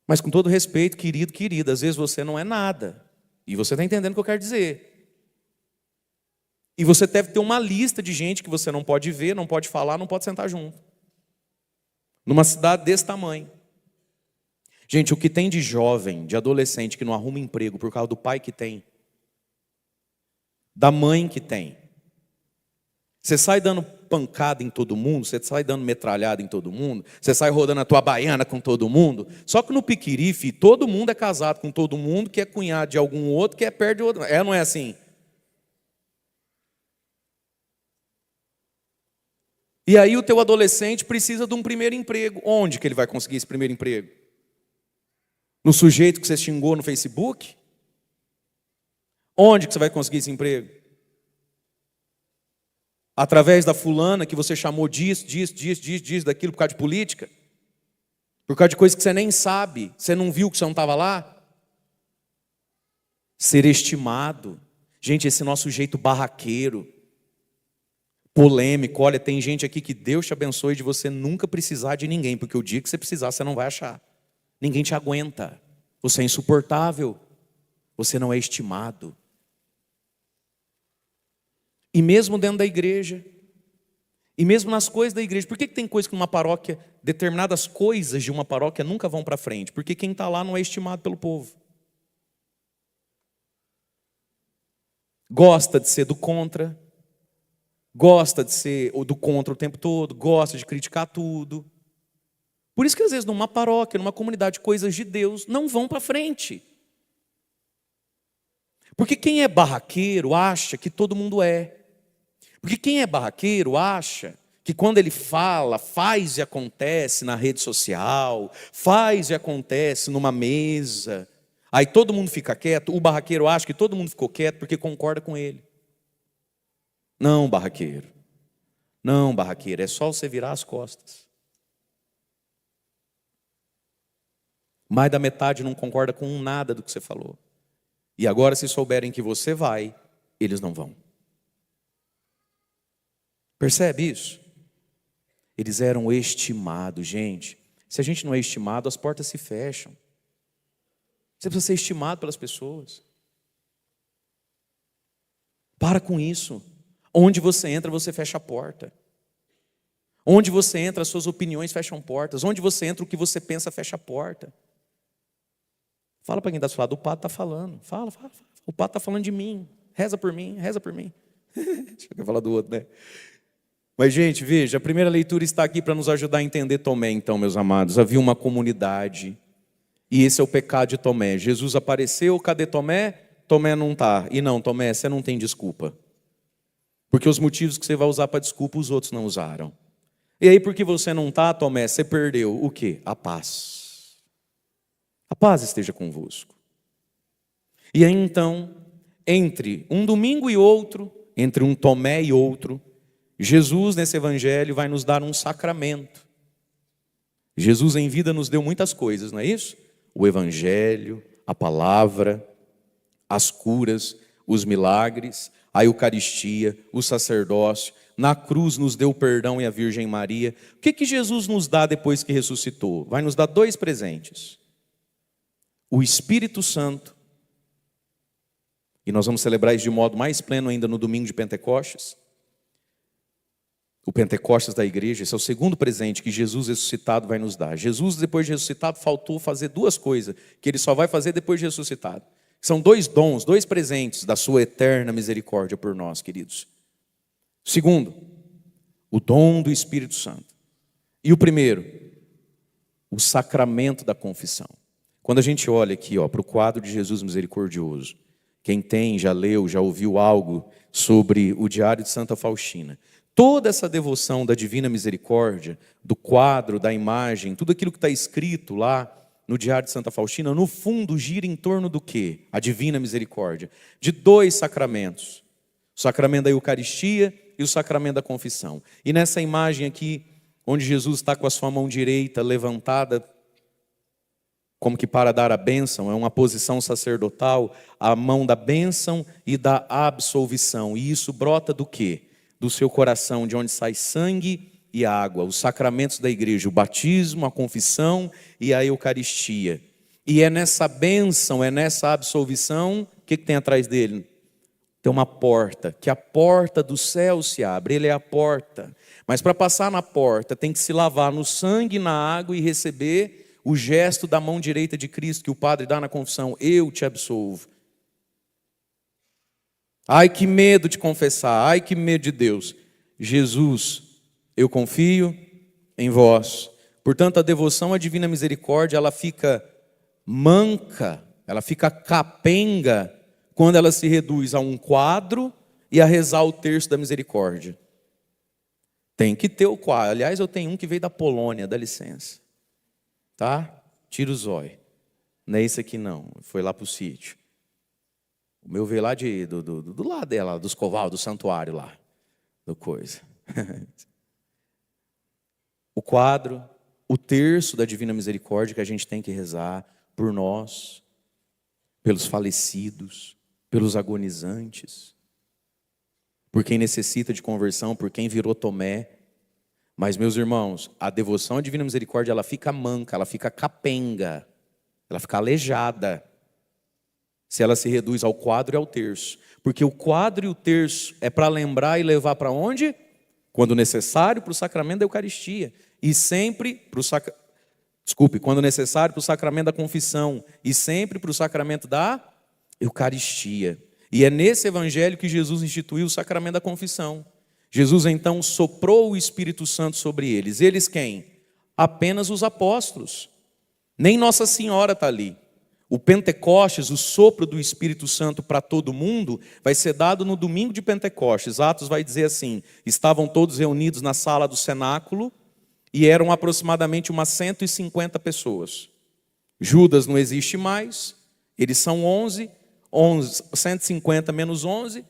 Mas com todo respeito, querido, querida, às vezes você não é nada. E você está entendendo o que eu quero dizer. E você deve ter uma lista de gente que você não pode ver, não pode falar, não pode sentar junto. Numa cidade desse tamanho. Gente, o que tem de jovem, de adolescente que não arruma emprego por causa do pai que tem, da mãe que tem. Você sai dando pancada em todo mundo, você sai dando metralhada em todo mundo, você sai rodando a tua baiana com todo mundo. Só que no piquirife, todo mundo é casado com todo mundo, que é cunhado de algum outro, que é perto de outro. Não é assim? E aí o teu adolescente precisa de um primeiro emprego. Onde que ele vai conseguir esse primeiro emprego? No sujeito que você xingou no Facebook? Onde que você vai conseguir esse emprego? Através da fulana que você chamou disso, daquilo por causa de política? Por causa de coisa que você nem sabe, você não viu que você não estava lá? Ser estimado. Gente, esse nosso jeito barraqueiro, polêmico. Olha, tem gente aqui que Deus te abençoe de você nunca precisar de ninguém, porque o dia que você precisar, você não vai achar. Ninguém te aguenta. Você é insuportável. Você não é estimado. E mesmo dentro da igreja, e mesmo nas coisas da igreja, por que tem coisa que numa paróquia, determinadas coisas de uma paróquia nunca vão para frente? Porque quem está lá não é estimado pelo povo. Gosta de ser do contra, gosta de ser do contra o tempo todo, gosta de criticar tudo. Por isso que às vezes numa paróquia, numa comunidade, coisas de Deus não vão para frente. Porque quem é barraqueiro acha que todo mundo é. Porque quem é barraqueiro acha que quando ele fala, faz e acontece na rede social, faz e acontece numa mesa, aí todo mundo fica quieto. O barraqueiro acha que todo mundo ficou quieto porque concorda com ele. Não, barraqueiro. Não, barraqueiro, é só você virar as costas. Mais da metade não concorda com nada do que você falou. E agora, se souberem que você vai, eles não vão. Percebe isso? Eles eram estimados, gente. Se a gente não é estimado, as portas se fecham. Você precisa ser estimado pelas pessoas. Para com isso. Onde você entra, você fecha a porta. Onde você entra, as suas opiniões fecham portas. Onde você entra, o que você pensa fecha a porta. Fala para quem está do seu lado, o padre está falando. Fala. O padre está falando de mim. Reza por mim, reza por mim. Deixa eu falar do outro, né? Mas, gente, veja, a primeira leitura está aqui para nos ajudar a entender Tomé, então, meus amados. Havia uma comunidade, e esse é o pecado de Tomé. Jesus apareceu, cadê Tomé? Tomé não está. E não, Tomé, você não tem desculpa. Porque os motivos que você vai usar para desculpa, os outros não usaram. E aí, porque você não está, Tomé, você perdeu o quê? A paz. A paz esteja convosco. E aí, então, entre um domingo e outro, entre um Tomé e outro, Jesus, nesse evangelho, vai nos dar um sacramento. Jesus em vida nos deu muitas coisas, não é isso? O evangelho, a palavra, as curas, os milagres, a Eucaristia, o sacerdócio. Na cruz nos deu o perdão e a Virgem Maria. O que Jesus nos dá depois que ressuscitou? Vai nos dar 2 presentes. O Espírito Santo. E nós vamos celebrar isso de modo mais pleno ainda no domingo de Pentecostes. O Pentecostes da igreja, esse é o segundo presente que Jesus ressuscitado vai nos dar. Jesus, depois de ressuscitado, faltou fazer 2 coisas, que ele só vai fazer depois de ressuscitado. São 2 dons, 2 presentes da sua eterna misericórdia por nós, queridos. Segundo, o dom do Espírito Santo. E o primeiro, o sacramento da confissão. Quando a gente olha aqui para o quadro de Jesus misericordioso, quem tem, já leu, já ouviu algo sobre o Diário de Santa Faustina. Toda essa devoção da Divina Misericórdia, do quadro, da imagem, tudo aquilo que está escrito lá no Diário de Santa Faustina, no fundo gira em torno do quê? A Divina Misericórdia. De 2 sacramentos. O sacramento da Eucaristia e o sacramento da confissão. E nessa imagem aqui, onde Jesus está com a sua mão direita levantada, como que para dar a bênção, é uma posição sacerdotal, a mão da bênção e da absolvição. E isso brota do quê? Do seu coração, de onde sai sangue e água, os sacramentos da igreja, o batismo, a confissão e a Eucaristia. E é nessa bênção, é nessa absolvição, o que tem atrás dele? Tem uma porta, que a porta do céu se abre, ele é a porta. Mas para passar na porta, tem que se lavar no sangue, na água e receber o gesto da mão direita de Cristo, que o padre dá na confissão, eu te absolvo. Ai, que medo de confessar, ai, que medo de Deus. Jesus, eu confio em vós. Portanto, a devoção à divina misericórdia, ela fica manca, ela fica capenga, quando ela se reduz a um quadro e a rezar o terço da misericórdia. Tem que ter o quadro. Aliás, eu tenho um que veio da Polônia, dá licença. Tá? Tira o zóio. Não é esse aqui não, foi lá para o sítio. O meu veio lá do lado dela, dos coval, do santuário lá. Do coisa. O quadro, o terço da divina misericórdia que a gente tem que rezar por nós, pelos falecidos, pelos agonizantes, por quem necessita de conversão, por quem virou Tomé. Mas, meus irmãos, a devoção à divina misericórdia, ela fica manca, ela fica capenga, ela fica aleijada, se ela se reduz ao quadro e ao terço. Porque o quadro e o terço é para lembrar e levar para onde? Quando necessário, para o sacramento da Eucaristia. E sempre para o quando necessário, para o sacramento da confissão. E sempre para o sacramento da Eucaristia. E é nesse evangelho que Jesus instituiu o sacramento da confissão. Jesus então soprou o Espírito Santo sobre eles. Eles quem? Apenas os apóstolos. Nem Nossa Senhora está ali. O Pentecostes, o sopro do Espírito Santo para todo mundo, vai ser dado no domingo de Pentecostes. Atos vai dizer assim: estavam todos reunidos na sala do cenáculo e eram aproximadamente umas 150 pessoas. Judas não existe mais, eles são 11, 150 menos 11,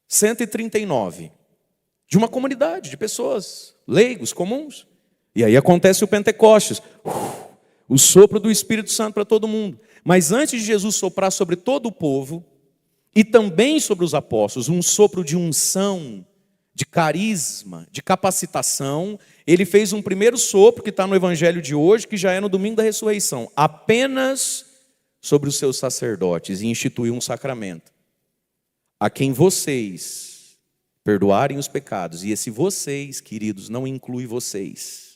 139. De uma comunidade de pessoas, leigos, comuns. E aí acontece o Pentecostes, o sopro do Espírito Santo para todo mundo. Mas antes de Jesus soprar sobre todo o povo, e também sobre os apóstolos, um sopro de unção, de carisma, de capacitação, ele fez um primeiro sopro, que está no evangelho de hoje, que já é no domingo da ressurreição, apenas sobre os seus sacerdotes, e instituiu um sacramento. A quem vocês perdoarem os pecados, e esse vocês, queridos, não inclui vocês.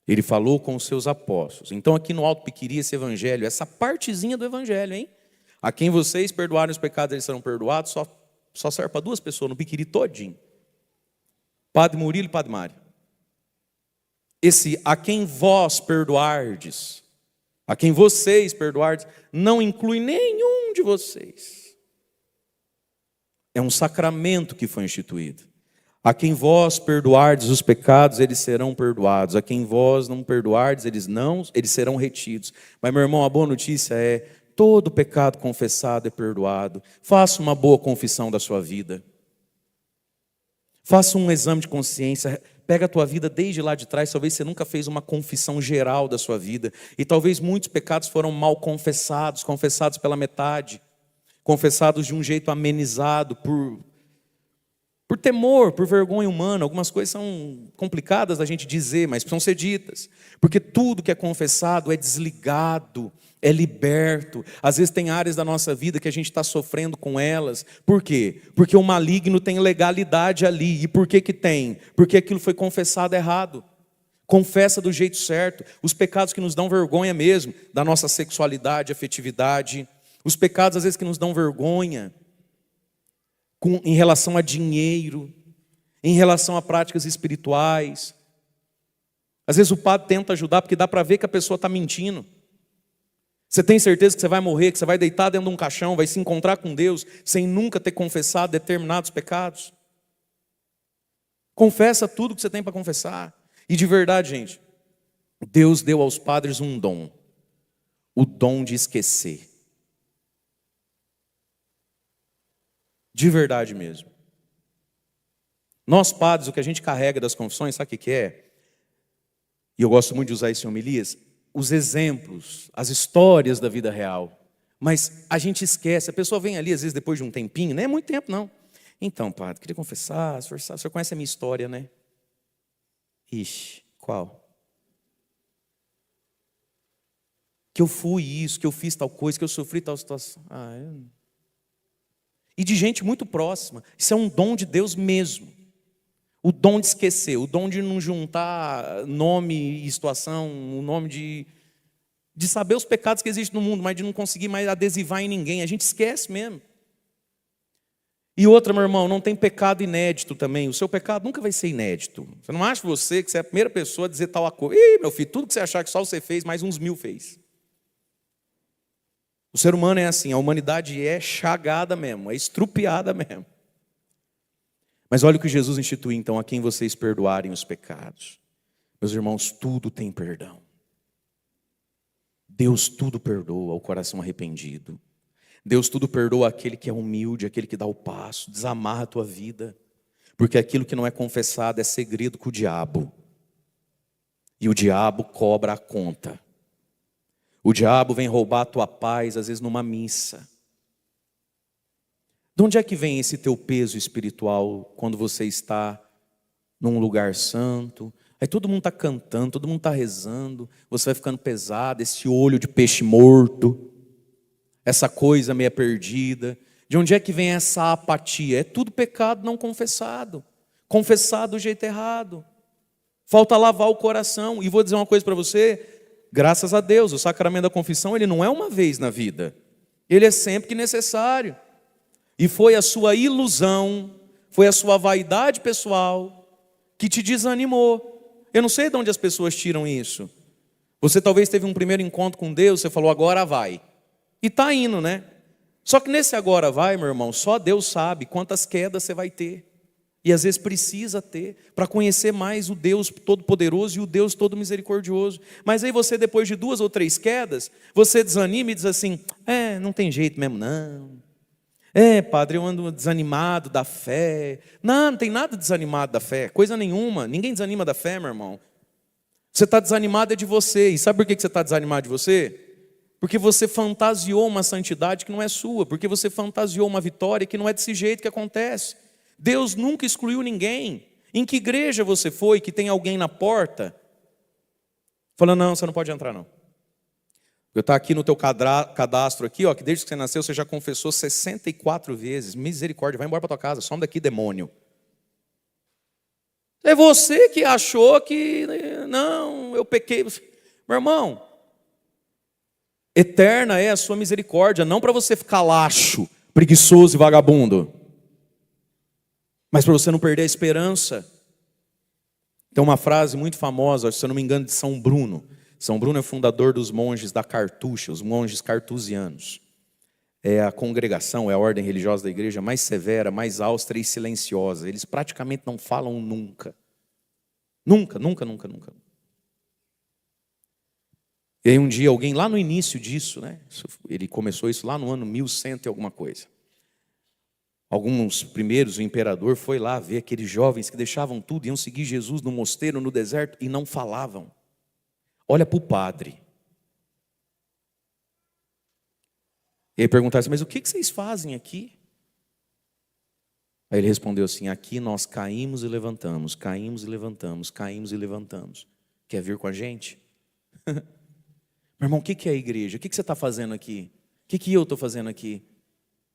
Ele falou com os seus apóstolos. Então aqui no Alto Piquiri, esse evangelho, essa partezinha do evangelho, hein? A quem vocês perdoarem os pecados, eles serão perdoados, só serve para duas pessoas no Piquiri todinho. Padre Murilo e Padre Mário. Esse a quem vós perdoardes, a quem vocês perdoardes, não inclui nenhum de vocês. É um sacramento que foi instituído. A quem vós perdoardes os pecados, eles serão perdoados. A quem vós não perdoardes, eles serão retidos. Mas, meu irmão, a boa notícia é: todo pecado confessado é perdoado. Faça uma boa confissão da sua vida. Faça um exame de consciência. Pega a tua vida desde lá de trás. Talvez você nunca fez uma confissão geral da sua vida. E talvez muitos pecados foram mal confessados, confessados pela metade, confessados de um jeito amenizado, por temor, por vergonha humana. Algumas coisas são complicadas da gente dizer, mas precisam ser ditas. Porque tudo que é confessado é desligado, é liberto. Às vezes tem áreas da nossa vida que a gente está sofrendo com elas. Por quê? Porque o maligno tem legalidade ali. E por que que tem? Porque aquilo foi confessado errado. Confessa do jeito certo. Os pecados que nos dão vergonha mesmo, da nossa sexualidade, afetividade. Os pecados às vezes que nos dão vergonha em relação a dinheiro, em relação a práticas espirituais. Às vezes o padre tenta ajudar porque dá para ver que a pessoa está mentindo. Você tem certeza que você vai morrer, que você vai deitar dentro de um caixão, vai se encontrar com Deus sem nunca ter confessado determinados pecados? Confessa tudo que você tem para confessar. E de verdade, gente, Deus deu aos padres um dom, o dom de esquecer. De verdade mesmo. Nós padres, o que a gente carrega das confissões, sabe o que é? E eu gosto muito de usar isso em homilias, os exemplos, as histórias da vida real. Mas a gente esquece, a pessoa vem ali às vezes depois de um tempinho, não é muito tempo não. Então, padre, queria confessar, o senhor conhece a minha história, né? Ixi, qual? Que eu fui isso, que eu fiz tal coisa, que eu sofri tal situação. E de gente muito próxima. Isso é um dom de Deus mesmo. O dom de esquecer, o dom de não juntar nome e situação, o nome de saber os pecados que existem no mundo, mas de não conseguir mais adesivar em ninguém. A gente esquece mesmo. E outra, meu irmão, não tem pecado inédito também. O seu pecado nunca vai ser inédito. Você não acha que você é a primeira pessoa a dizer tal coisa. Ih, meu filho, tudo que você achar que só você fez, mais uns 1000 fez. O ser humano é assim, a humanidade é chagada mesmo, é estrupiada mesmo. Mas olha o que Jesus institui, então, a quem vocês perdoarem os pecados. Meus irmãos, tudo tem perdão. Deus tudo perdoa ao coração arrependido. Deus tudo perdoa aquele que é humilde, aquele que dá o passo, desamarra a tua vida. Porque aquilo que não é confessado é segredo com o diabo. E o diabo cobra a conta. O diabo vem roubar a tua paz, às vezes numa missa. De onde é que vem esse teu peso espiritual quando você está num lugar santo? Aí todo mundo está cantando, todo mundo está rezando, você vai ficando pesado, esse olho de peixe morto, essa coisa meia perdida. De onde é que vem essa apatia? É tudo pecado não confessado, confessado do jeito errado. Falta lavar o coração. E vou dizer uma coisa para você, graças a Deus, o sacramento da confissão, ele não é uma vez na vida. Ele é sempre que necessário. E foi a sua ilusão, foi a sua vaidade pessoal que te desanimou. Eu não sei de onde as pessoas tiram isso. Você talvez teve um primeiro encontro com Deus, você falou, agora vai. E está indo, né? Só que nesse agora vai, meu irmão, só Deus sabe quantas quedas você vai ter. E às vezes precisa ter, para conhecer mais o Deus Todo-Poderoso e o Deus Todo-Misericordioso. Mas aí você, depois de 2 ou 3 quedas, você desanima e diz assim, não tem jeito mesmo não. Padre, eu ando desanimado da fé. Não tem nada desanimado da fé, coisa nenhuma. Ninguém desanima da fé, meu irmão. Você está desanimado é de você. E sabe por que você está desanimado de você? Porque você fantasiou uma santidade que não é sua. Porque você fantasiou uma vitória que não é desse jeito que acontece. Deus nunca excluiu ninguém. Em que igreja você foi que tem alguém na porta falando, não, você não pode entrar não. Eu estou aqui no teu cadastro aqui, ó, que desde que você nasceu você já confessou 64 vezes. Misericórdia, vai embora para tua casa, some daqui, demônio. É você que achou que, não, eu pequei. Meu irmão, eterna é a sua misericórdia, não para você ficar laxo, preguiçoso e vagabundo, mas para você não perder a esperança. Tem uma frase muito famosa, se eu não me engano, de São Bruno. São Bruno é fundador dos monges da Cartucha, os monges cartusianos. É a congregação, é a ordem religiosa da igreja mais severa, mais austera e silenciosa. Eles praticamente não falam nunca. Nunca, nunca, nunca, nunca. E aí um dia alguém lá no início disso, né? Ele começou isso lá no ano 1100 e alguma coisa. Alguns primeiros, o imperador foi lá ver aqueles jovens que deixavam tudo, iam seguir Jesus no mosteiro, no deserto, e não falavam. Olha para o padre. E aí perguntaram assim, mas o que vocês fazem aqui? Aí ele respondeu assim, aqui nós caímos e levantamos, caímos e levantamos, caímos e levantamos. Quer vir com a gente? Meu irmão, o que é a igreja? O que você está fazendo aqui? O que eu estou fazendo aqui?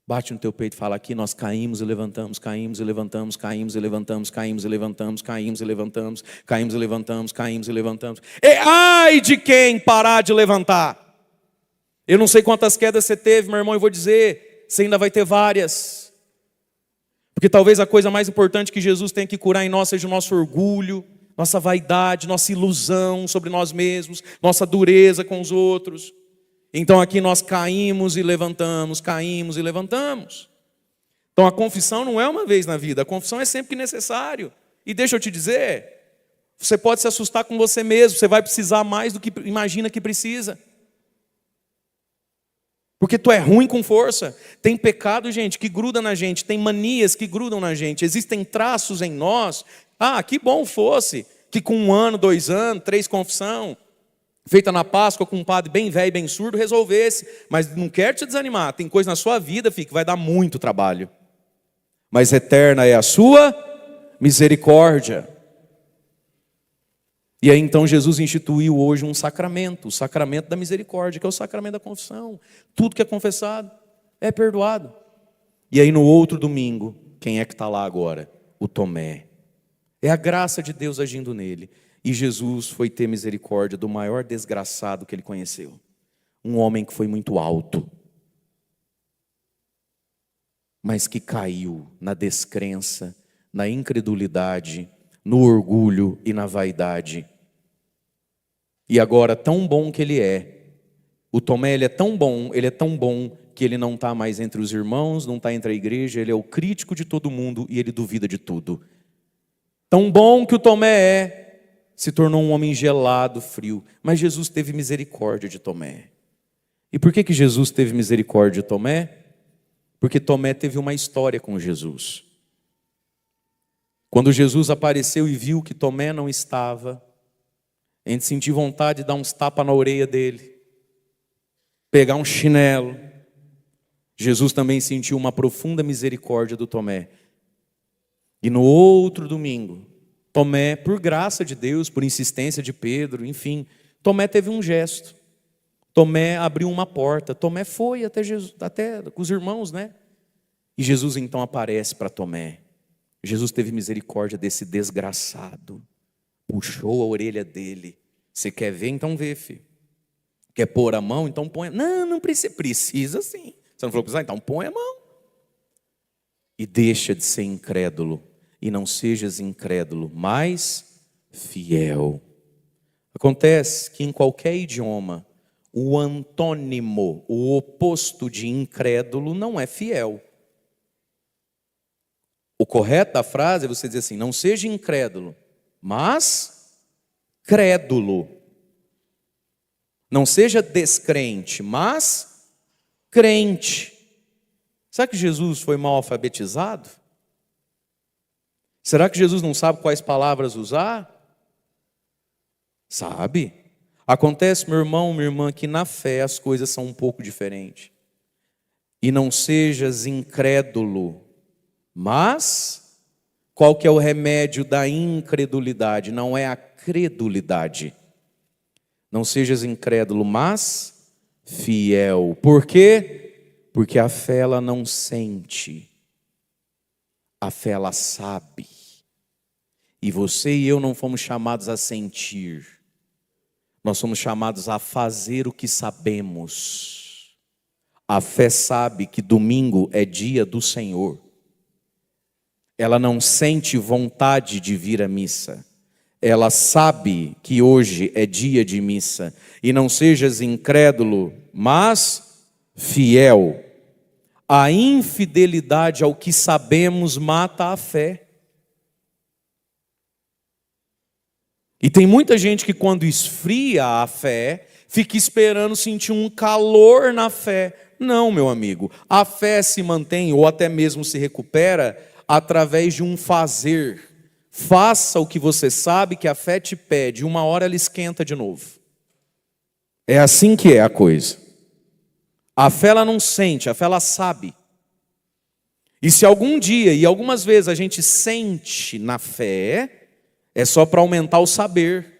Bate no teu peito e fala, aqui nós caímos e levantamos, caímos e levantamos, caímos e levantamos, caímos e levantamos, caímos e levantamos, caímos e levantamos, caímos e levantamos. E ai de quem parar de levantar. Eu não sei quantas quedas você teve, meu irmão, eu vou dizer, você ainda vai ter várias. Porque talvez a coisa mais importante que Jesus tem que curar em nós seja o nosso orgulho, nossa vaidade, nossa ilusão sobre nós mesmos, nossa dureza com os outros. Então aqui nós caímos e levantamos, caímos e levantamos. Então a confissão não é uma vez na vida, a confissão é sempre que necessário. E deixa eu te dizer, você pode se assustar com você mesmo, você vai precisar mais do que imagina que precisa. Porque tu é ruim com força. Tem pecado, gente, que gruda na gente, tem manias que grudam na gente, existem traços em nós. Que bom fosse que com 1 ano, 2 anos, 3 confissão, feita na Páscoa com um padre bem velho, bem surdo, resolvesse. Mas não quero te desanimar. Tem coisa na sua vida, filho, que vai dar muito trabalho. Mas eterna é a sua misericórdia. E aí então Jesus instituiu hoje um sacramento, o sacramento da misericórdia, que é o sacramento da confissão. Tudo que é confessado é perdoado. E aí no outro domingo, quem é que está lá agora? O Tomé. É a graça de Deus agindo nele. E Jesus foi ter misericórdia do maior desgraçado que ele conheceu. Um homem que foi muito alto. mas que caiu na descrença, na incredulidade, no orgulho e na vaidade. E agora, tão bom que ele é, o Tomé, ele é tão bom que ele não está mais entre os irmãos, não está entre a igreja, ele é o crítico de todo mundo e ele duvida de tudo. Tão bom que o Tomé se tornou um homem gelado, frio, mas Jesus teve misericórdia de Tomé. E por que Jesus teve misericórdia de Tomé? Porque Tomé teve uma história com Jesus. Quando Jesus apareceu e viu que Tomé não estava, a gente sentiu vontade de dar uns tapas na orelha dele, pegar um chinelo. Jesus também sentiu uma profunda misericórdia do Tomé. E no outro domingo, Tomé, por graça de Deus, por insistência de Pedro, enfim, Tomé teve um gesto. Tomé abriu uma porta. Tomé foi até Jesus, até com os irmãos, né? E Jesus então aparece para Tomé. Jesus teve misericórdia desse desgraçado. Puxou a orelha dele. Você quer ver? Então vê, filho. Quer pôr a mão? Então põe. Não precisa. Precisa sim. Você não falou que precisa? Então põe a mão. E deixa de ser incrédulo. E não sejas incrédulo, mas fiel. Acontece que em qualquer idioma, o antônimo, o oposto de incrédulo, não é fiel. O correto da frase é você dizer assim: não seja incrédulo, mas crédulo. Não seja descrente, mas crente. Será que Jesus foi mal alfabetizado? Será que Jesus não sabe quais palavras usar? Sabe. Acontece, meu irmão, minha irmã, que na fé as coisas são um pouco diferentes. E não sejas incrédulo, mas qual que é o remédio da incredulidade? Não é a credulidade. Não sejas incrédulo, mas fiel. Por quê? Porque a fé ela não sente. A fé ela sabe. E você e eu não fomos chamados a sentir. Nós somos chamados a fazer o que sabemos. A fé sabe que domingo é dia do Senhor. Ela não sente vontade de vir à missa. Ela sabe que hoje é dia de missa. E não sejas incrédulo, mas fiel. A infidelidade ao que sabemos mata a fé. E tem muita gente que quando esfria a fé, fica esperando sentir um calor na fé. Não, meu amigo, a fé se mantém ou até mesmo se recupera através de um fazer. Faça o que você sabe que a fé te pede, uma hora ela esquenta de novo. É assim que é a coisa. A fé ela não sente, a fé ela sabe. E se algum dia, e algumas vezes a gente sente na fé, é só para aumentar o saber.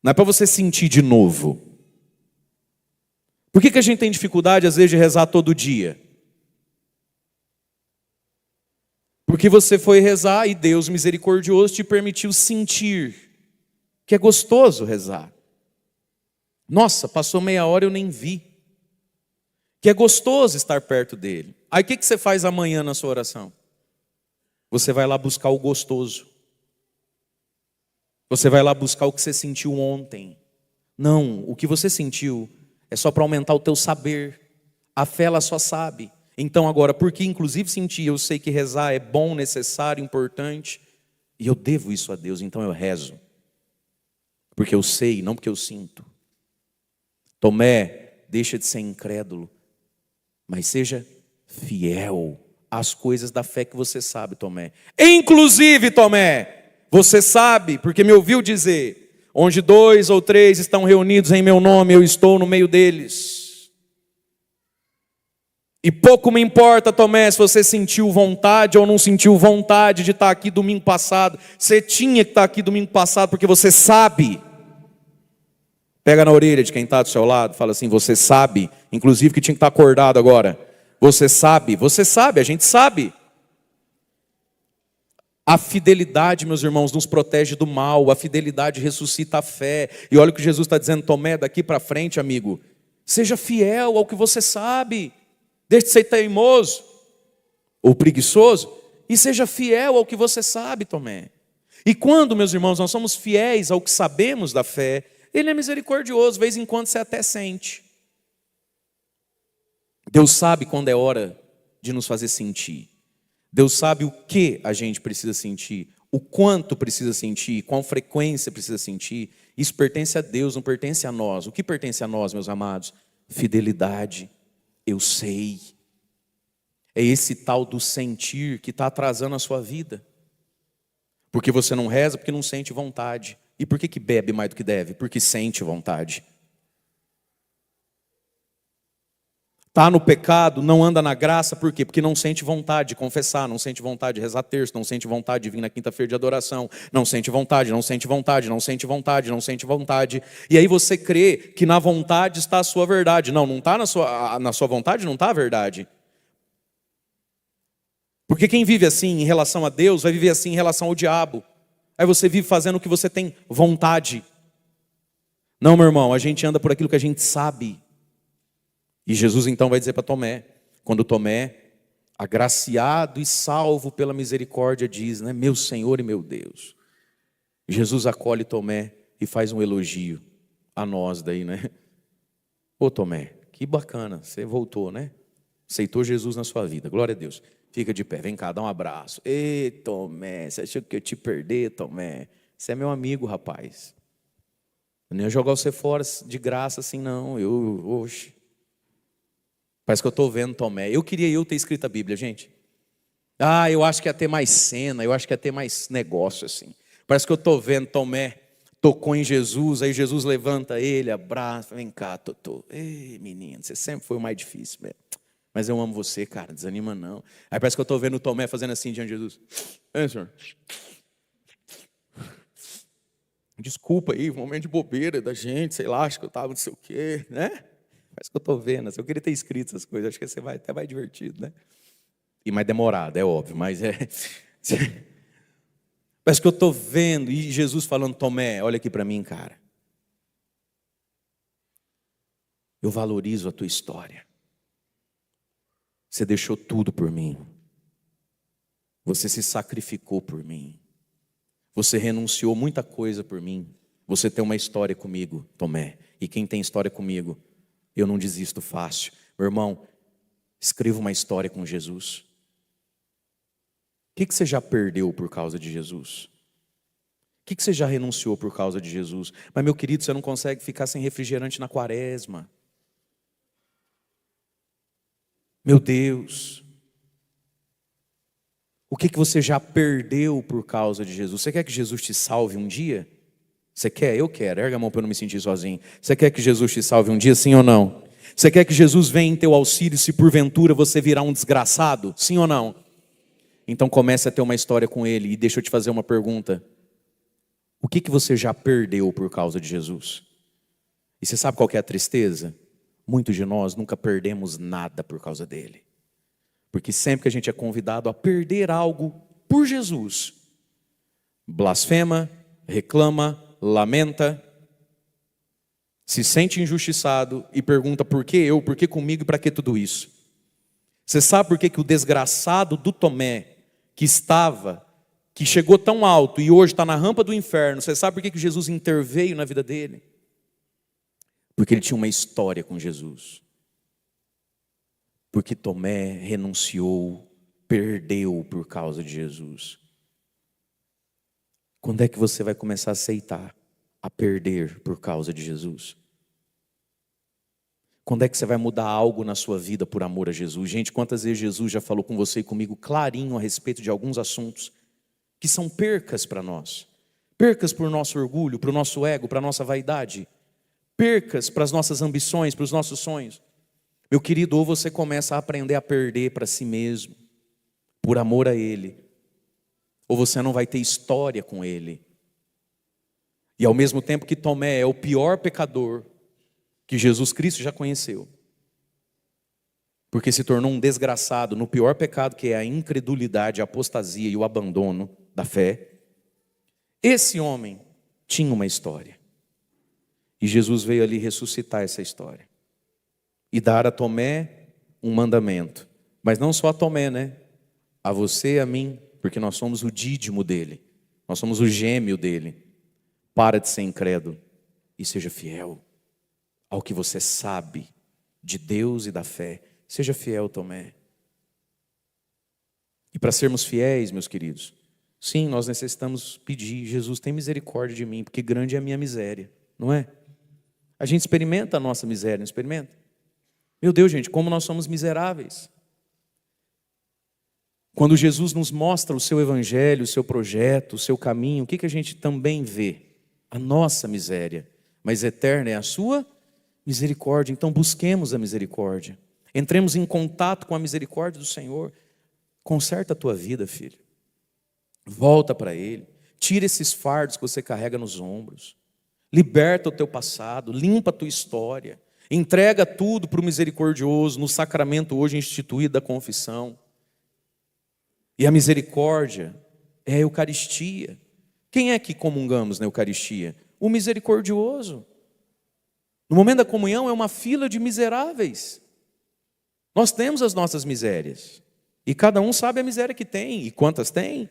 Não é para você sentir de novo. Por que a gente tem dificuldade às vezes de rezar todo dia? Porque você foi rezar e Deus misericordioso te permitiu sentir que é gostoso rezar. Nossa, passou meia hora e eu nem vi. Que é gostoso estar perto dele. Aí o que você faz amanhã na sua oração? Você vai lá buscar o gostoso. Você vai lá buscar o que você sentiu ontem. Não, o que você sentiu é só para aumentar o teu saber. A fé ela só sabe. Então agora, porque inclusive senti, eu sei que rezar é bom, necessário, importante. E eu devo isso a Deus, então eu rezo. Porque eu sei, não porque eu sinto. Tomé, deixa de ser incrédulo. Mas seja fiel às coisas da fé que você sabe, Tomé. Inclusive, Tomé, você sabe, porque me ouviu dizer, onde 2 ou 3 estão reunidos em meu nome, eu estou no meio deles. E pouco me importa, Tomé, se você sentiu vontade ou não sentiu vontade de estar aqui domingo passado. Você tinha que estar aqui domingo passado, porque você sabe. Pega na orelha de quem está do seu lado, fala assim, você sabe, inclusive que tinha que estar acordado agora. Você sabe, a gente sabe. A fidelidade, meus irmãos, nos protege do mal. A fidelidade ressuscita a fé. E olha o que Jesus está dizendo, Tomé, daqui para frente, amigo. Seja fiel ao que você sabe. Deixe de ser teimoso. ou preguiçoso, e seja fiel ao que você sabe, Tomé. E quando, meus irmãos, nós somos fiéis ao que sabemos da fé, Ele é misericordioso, de vez em quando você até sente. Deus sabe quando é hora de nos fazer sentir. Deus sabe o que a gente precisa sentir, o quanto precisa sentir, qual frequência precisa sentir. Isso pertence a Deus, não pertence a nós. O que pertence a nós, meus amados? Fidelidade. Eu sei. É esse tal do sentir que está atrasando a sua vida. Porque você não reza, porque não sente vontade. E por que bebe mais do que deve? Porque sente vontade. Está no pecado, não anda na graça, por quê? Porque não sente vontade de confessar, não sente vontade de rezar terço, não sente vontade de vir na quinta-feira de adoração, não sente vontade, não sente vontade, não sente vontade, não sente vontade. E aí você crê que na vontade está a sua verdade. Não, não está na sua vontade, não está a verdade. Porque quem vive assim em relação a Deus, vai viver assim em relação ao diabo. Aí você vive fazendo o que você tem vontade. Não, meu irmão, a gente anda por aquilo que a gente sabe. E Jesus então vai dizer para Tomé, quando Tomé, agraciado e salvo pela misericórdia, diz, né, meu Senhor e meu Deus. Jesus acolhe Tomé e faz um elogio a nós daí, né? Ô Tomé, que bacana, você voltou, né? Aceitou Jesus na sua vida, glória a Deus. Fica de pé, vem cá, dá um abraço. Ei, Tomé, você achou que eu te perder, Tomé? Você é meu amigo, rapaz. Eu não ia jogar você fora de graça assim, não. Oxe. Parece que eu estou vendo Tomé. Eu queria ter escrito a Bíblia, gente. Eu acho que ia ter mais cena, eu acho que ia ter mais negócio assim. Parece que eu estou vendo Tomé, tocou em Jesus, aí Jesus levanta ele, abraça, vem cá, Totô. Ei, menino, você sempre foi o mais difícil mesmo. Mas eu amo você, cara, desanima não. Aí parece que eu estou vendo o Tomé fazendo assim diante de Jesus. Ei, senhor. Desculpa aí, um momento de bobeira da gente, sei lá, acho que eu estava não sei o quê, né? Parece que eu estou vendo, eu queria ter escrito essas coisas, acho que você vai até mais divertido, né? E mais demorado, é óbvio, mas é... Parece que eu estou vendo, e Jesus falando, Tomé, olha aqui para mim, cara. Eu valorizo a tua história. Você deixou tudo por mim. Você se sacrificou por mim. Você renunciou muita coisa por mim. Você tem uma história comigo, Tomé. E quem tem história comigo, eu não desisto fácil. Meu irmão, escreva uma história com Jesus. O que você já perdeu por causa de Jesus? O que você já renunciou por causa de Jesus? Mas, meu querido, você não consegue ficar sem refrigerante na quaresma. Meu Deus. O que você já perdeu por causa de Jesus? Você quer que Jesus te salve um dia? Você quer? Eu quero. Erga a mão para eu não me sentir sozinho. Você quer que Jesus te salve um dia, sim ou não? Você quer que Jesus venha em teu auxílio se porventura você virar um desgraçado? Sim ou não? Então comece a ter uma história com Ele. E deixa eu te fazer uma pergunta. O que você já perdeu por causa de Jesus? E você sabe qual que é a tristeza? Muitos de nós nunca perdemos nada por causa dele. Porque sempre que a gente é convidado a perder algo por Jesus, blasfema, reclama, lamenta, se sente injustiçado e pergunta por que eu, por que comigo e para que tudo isso? Você sabe por que o desgraçado do Tomé, que chegou tão alto e hoje está na rampa do inferno, você sabe por que Jesus interveio na vida dele? Porque ele tinha uma história com Jesus. Porque Tomé renunciou, perdeu por causa de Jesus. Quando é que você vai começar a aceitar a perder por causa de Jesus? Quando é que você vai mudar algo na sua vida por amor a Jesus? Gente, quantas vezes Jesus já falou com você e comigo clarinho a respeito de alguns assuntos que são percas para nós. Percas para o nosso orgulho, para o nosso ego, para a nossa vaidade. Percas para as nossas ambições, para os nossos sonhos. Meu querido, ou você começa a aprender a perder para si mesmo, por amor a Ele, ou você não vai ter história com Ele. E ao mesmo tempo que Tomé é o pior pecador que Jesus Cristo já conheceu, porque se tornou um desgraçado no pior pecado, que é a incredulidade, a apostasia e o abandono da fé, esse homem tinha uma história. E Jesus veio ali ressuscitar essa história. E dar a Tomé um mandamento. Mas não só a Tomé, né? a você e a mim, porque nós somos o dídimo dele, nós somos o gêmeo dele. Para de ser incrédulo e seja fiel ao que você sabe de Deus e da fé. Seja fiel, Tomé. E para sermos fiéis, meus queridos, sim, nós necessitamos pedir: Jesus, tem misericórdia de mim, porque grande é a minha miséria, não é? A gente experimenta a nossa miséria, não experimenta? Meu Deus, gente, como nós somos miseráveis. Quando Jesus nos mostra o seu evangelho, o seu projeto, o seu caminho, o que a gente também vê? A nossa miséria, mas eterna é a sua misericórdia. Então busquemos a misericórdia, entremos em contato com a misericórdia do Senhor. Conserta a tua vida, filho, volta para Ele, tira esses fardos que você carrega nos ombros, liberta o teu passado, limpa a tua história, entrega tudo para o misericordioso no sacramento hoje instituído da confissão. E a misericórdia é a Eucaristia. Quem é que comungamos na Eucaristia? O misericordioso. No momento da comunhão é uma fila de miseráveis. Nós temos as nossas misérias. E cada um sabe a miséria que tem e quantas tem.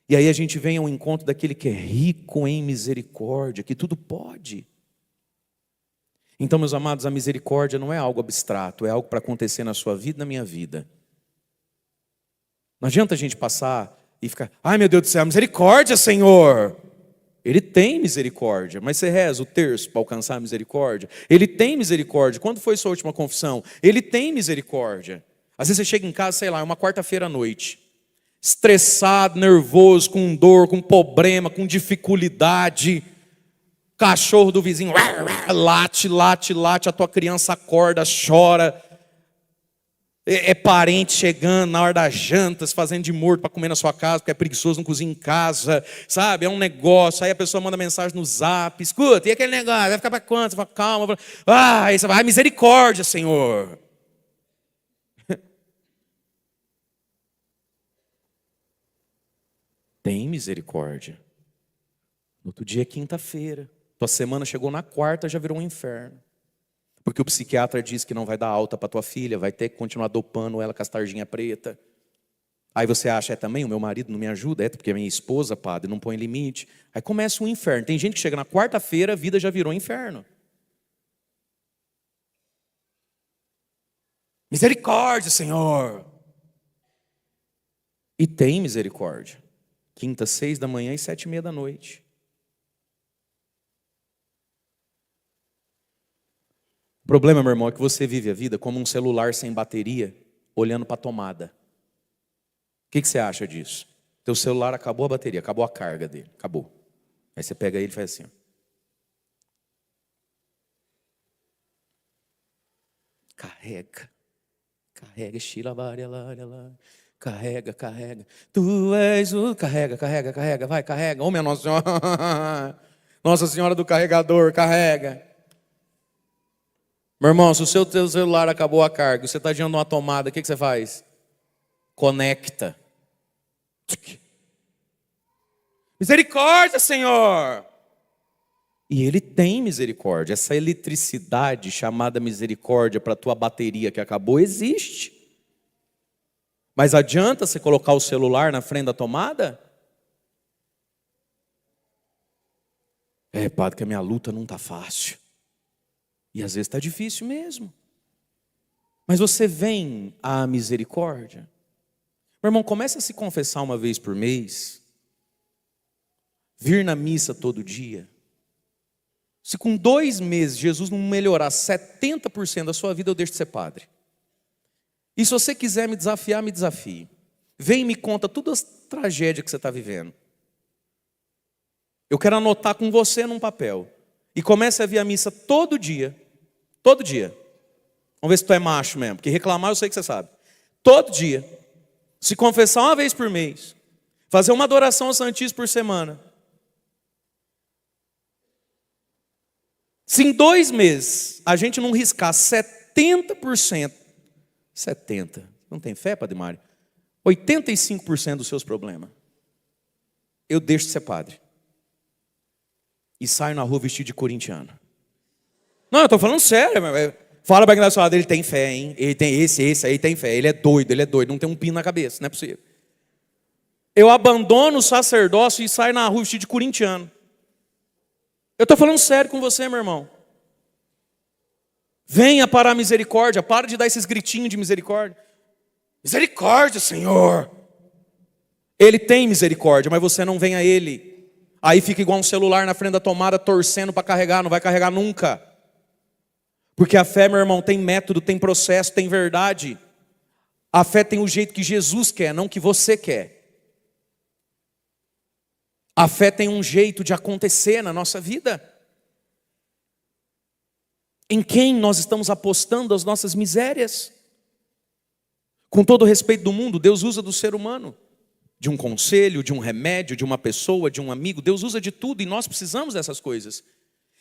E aí a gente vem ao encontro daquele que é rico em misericórdia, que tudo pode. Então, meus amados, a misericórdia não é algo abstrato, é algo para acontecer na sua vida e na minha vida. Não adianta a gente passar e ficar: ai meu Deus do céu, misericórdia, Senhor. Ele tem misericórdia, mas você reza o terço para alcançar a misericórdia? Ele tem misericórdia. Quando foi sua última confissão? Ele tem misericórdia. Às vezes você chega em casa, sei lá, é uma quarta-feira à noite, estressado, nervoso, com dor, com problema, com dificuldade. Cachorro do vizinho late, late, late, a tua criança acorda, chora. É parente chegando na hora das jantas, fazendo de morto para comer na sua casa, porque é preguiçoso, não cozinha em casa, sabe? É um negócio. Aí a pessoa manda mensagem no zap: escuta, e aquele negócio? Vai ficar para quanto? Você fala: calma. Aí você vai: misericórdia, Senhor. Tem misericórdia. No outro dia é quinta-feira. Tua semana chegou na quarta, já virou um inferno. Porque o psiquiatra diz que não vai dar alta para tua filha, vai ter que continuar dopando ela com as tarjinhas preta. Aí você acha: é também, o meu marido não me ajuda, é porque a minha esposa, padre, não põe limite. Aí começa um inferno. Tem gente que chega na quarta-feira, a vida já virou um inferno. Misericórdia, Senhor. E tem misericórdia. Quinta, 6 da manhã e 7:30 da noite. O problema, meu irmão, é que você vive a vida como um celular sem bateria, olhando para a tomada. O que você acha disso? Teu celular acabou a bateria, acabou a carga dele, acabou. Aí você pega ele e faz assim, ó. Carrega, carrega, carrega, carrega. Tu és o... Carrega, carrega, carrega, vai, carrega. Ô, minha Nossa Senhora, Nossa Senhora do Carregador, carrega. Meu irmão, se o seu celular acabou a carga, você está diante de uma tomada, o que você faz? Conecta. Misericórdia, Senhor! E Ele tem misericórdia. Essa eletricidade chamada misericórdia para a tua bateria que acabou, existe. Mas adianta você colocar o celular na frente da tomada? É, padre, que a minha luta não está fácil. E às vezes está difícil mesmo. Mas você vem à misericórdia. Meu irmão, comece a se confessar uma vez por mês. Vir na missa todo dia. Se com 2 meses Jesus não melhorar 70% da sua vida, eu deixo de ser padre. E se você quiser me desafiar, me desafie. Vem e me conta todas as tragédias que você está vivendo. Eu quero anotar com você num papel. E comece a vir à missa todo dia. Todo dia. Vamos ver se tu é macho mesmo, porque reclamar eu sei que você sabe. Todo dia. Se confessar uma vez por mês. Fazer uma adoração ao Santíssimo por semana. Se em 2 meses a gente não riscar 70%, 70%, não tem fé, Padre Mário? 85% dos seus problemas, eu deixo de ser padre. E saio na rua vestido de corintiano. Não, eu estou falando sério. Fala para quem está do lado, ele tem fé, hein? Ele tem esse aí tem fé. Ele é doido, não tem um pino na cabeça, não é possível. eu abandono o sacerdócio e saio na rua vestido de corintiano. Eu estou falando sério com você, meu irmão. Venha para a misericórdia, para de dar esses gritinhos de misericórdia. Misericórdia, Senhor. Ele tem misericórdia, mas você não vem a Ele. Aí fica igual um celular na frente da tomada, torcendo para carregar, não vai carregar nunca. Porque a fé, meu irmão, tem método, tem processo, tem verdade. A fé tem o jeito que Jesus quer, não que você quer. A fé tem um jeito de acontecer na nossa vida. Em quem nós estamos apostando as nossas misérias? Com todo o respeito do mundo, Deus usa do ser humano. De um conselho, de um remédio, de uma pessoa, de um amigo. Deus usa de tudo e nós precisamos dessas coisas.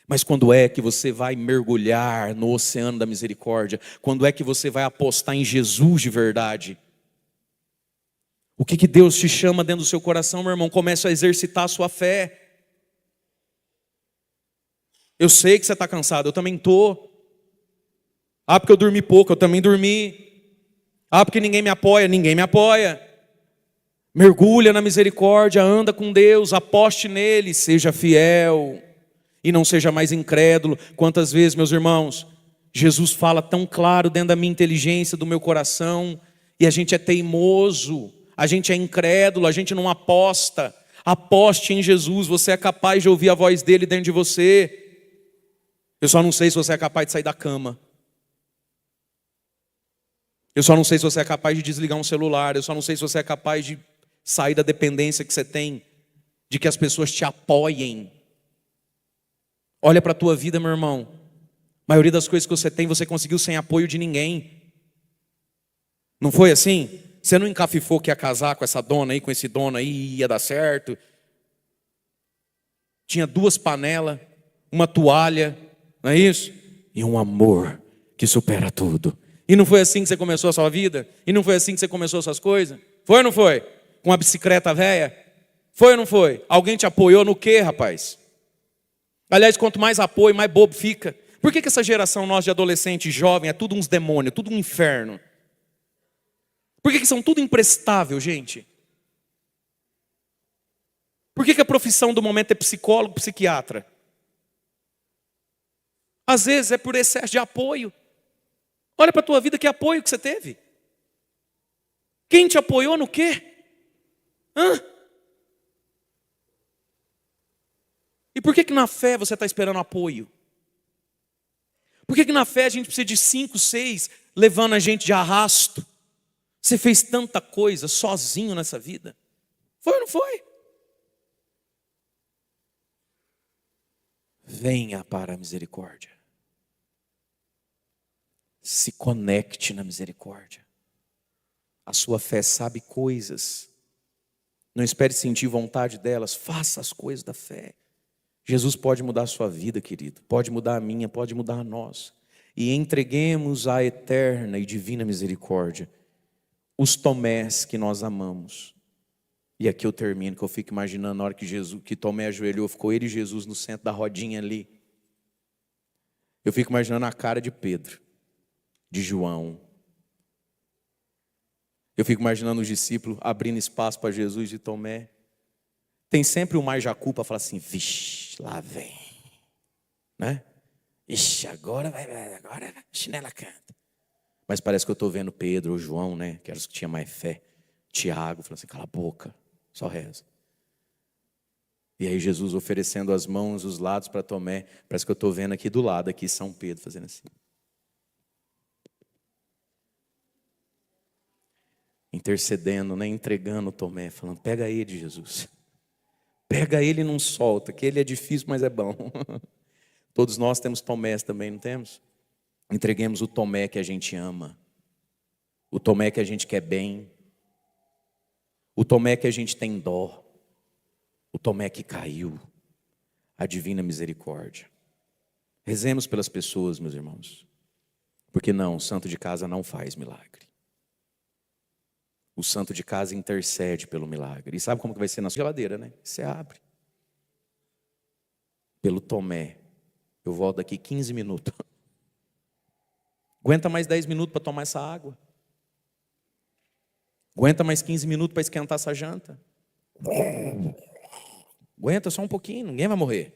Mas quando é que você vai mergulhar no oceano da misericórdia? Quando é que você vai apostar em Jesus de verdade? O que Deus te chama dentro do seu coração, meu irmão? Comece a exercitar a sua fé. Eu sei que você está cansado, eu também estou. Ah, porque eu dormi pouco, eu também dormi. Ah, porque ninguém me apoia, ninguém me apoia. Mergulha na misericórdia, anda com Deus, aposte nele, seja fiel. E não seja mais incrédulo. Quantas vezes, meus irmãos, Jesus fala tão claro dentro da minha inteligência, do meu coração, e a gente é teimoso, a gente é incrédulo, a gente não aposta. Aposte em Jesus, você é capaz de ouvir a voz dele dentro de você. Eu só não sei se você é capaz de sair da cama. Eu só não sei se você é capaz de desligar um celular. Eu só não sei se você é capaz de sair da dependência que você tem, de que as pessoas te apoiem. Olha para a tua vida, meu irmão. A maioria das coisas que você tem, você conseguiu sem apoio de ninguém. Não foi assim? Você não encafifou que ia casar com essa dona aí, com esse dono aí, ia dar certo. Tinha 2 panelas, uma toalha, não é isso? E um amor que supera tudo. E não foi assim que você começou a sua vida? E não foi assim que você começou as suas coisas? Foi ou não foi? Com uma bicicleta velha? Foi ou não foi? Alguém te apoiou no quê, rapaz? Aliás, quanto mais apoio, mais bobo fica. Por que essa geração nossa de adolescente jovem é tudo uns demônios, tudo um inferno? Por que são tudo imprestável, gente? Por que a profissão do momento é psicólogo, psiquiatra? Às vezes é por excesso de apoio. Olha para a tua vida, que apoio que você teve. Quem te apoiou no quê? E por que na fé você está esperando apoio? Por que na fé a gente precisa de 5, 6 levando a gente de arrasto? Você fez tanta coisa sozinho nessa vida. Foi ou não foi? Venha para a misericórdia. Se conecte na misericórdia. A sua fé sabe coisas. Não espere sentir vontade delas. Faça as coisas da fé. Jesus pode mudar a sua vida, querido. Pode mudar a minha, pode mudar a nossa. E entreguemos à eterna e divina misericórdia os Tomés que nós amamos. E aqui eu termino, que eu fico imaginando na hora que Tomé ajoelhou, ficou ele e Jesus no centro da rodinha ali. Eu fico imaginando a cara de Pedro, de João. Eu fico imaginando os discípulos abrindo espaço para Jesus e Tomé. Tem sempre o mais jacu para falar assim, vixe, lá vem. Né? Ixi, agora a chinela canta. Mas parece que eu estou vendo Pedro ou João, né? Que eram os que tinham mais fé. Tiago, falando assim, cala a boca, só reza. E aí Jesus oferecendo as mãos, os lados para Tomé. Parece que eu estou vendo aqui do lado, aqui São Pedro fazendo assim. Intercedendo, né? Entregando Tomé, falando, pega ele, Jesus. Pega ele e não solta, que ele é difícil, mas é bom. Todos nós temos Tomés também, não temos? Entreguemos o Tomé que a gente ama. O Tomé que a gente quer bem. O Tomé que a gente tem dó. O Tomé que caiu. A divina misericórdia. Rezemos pelas pessoas, meus irmãos. Porque não, o santo de casa não faz milagre. O santo de casa intercede pelo milagre. E sabe como que vai ser na sua geladeira, né? Você abre. Pelo Tomé. Eu volto daqui 15 minutos. Aguenta mais 10 minutos para tomar essa água. Aguenta mais 15 minutos para esquentar essa janta. Aguenta só um pouquinho, ninguém vai morrer.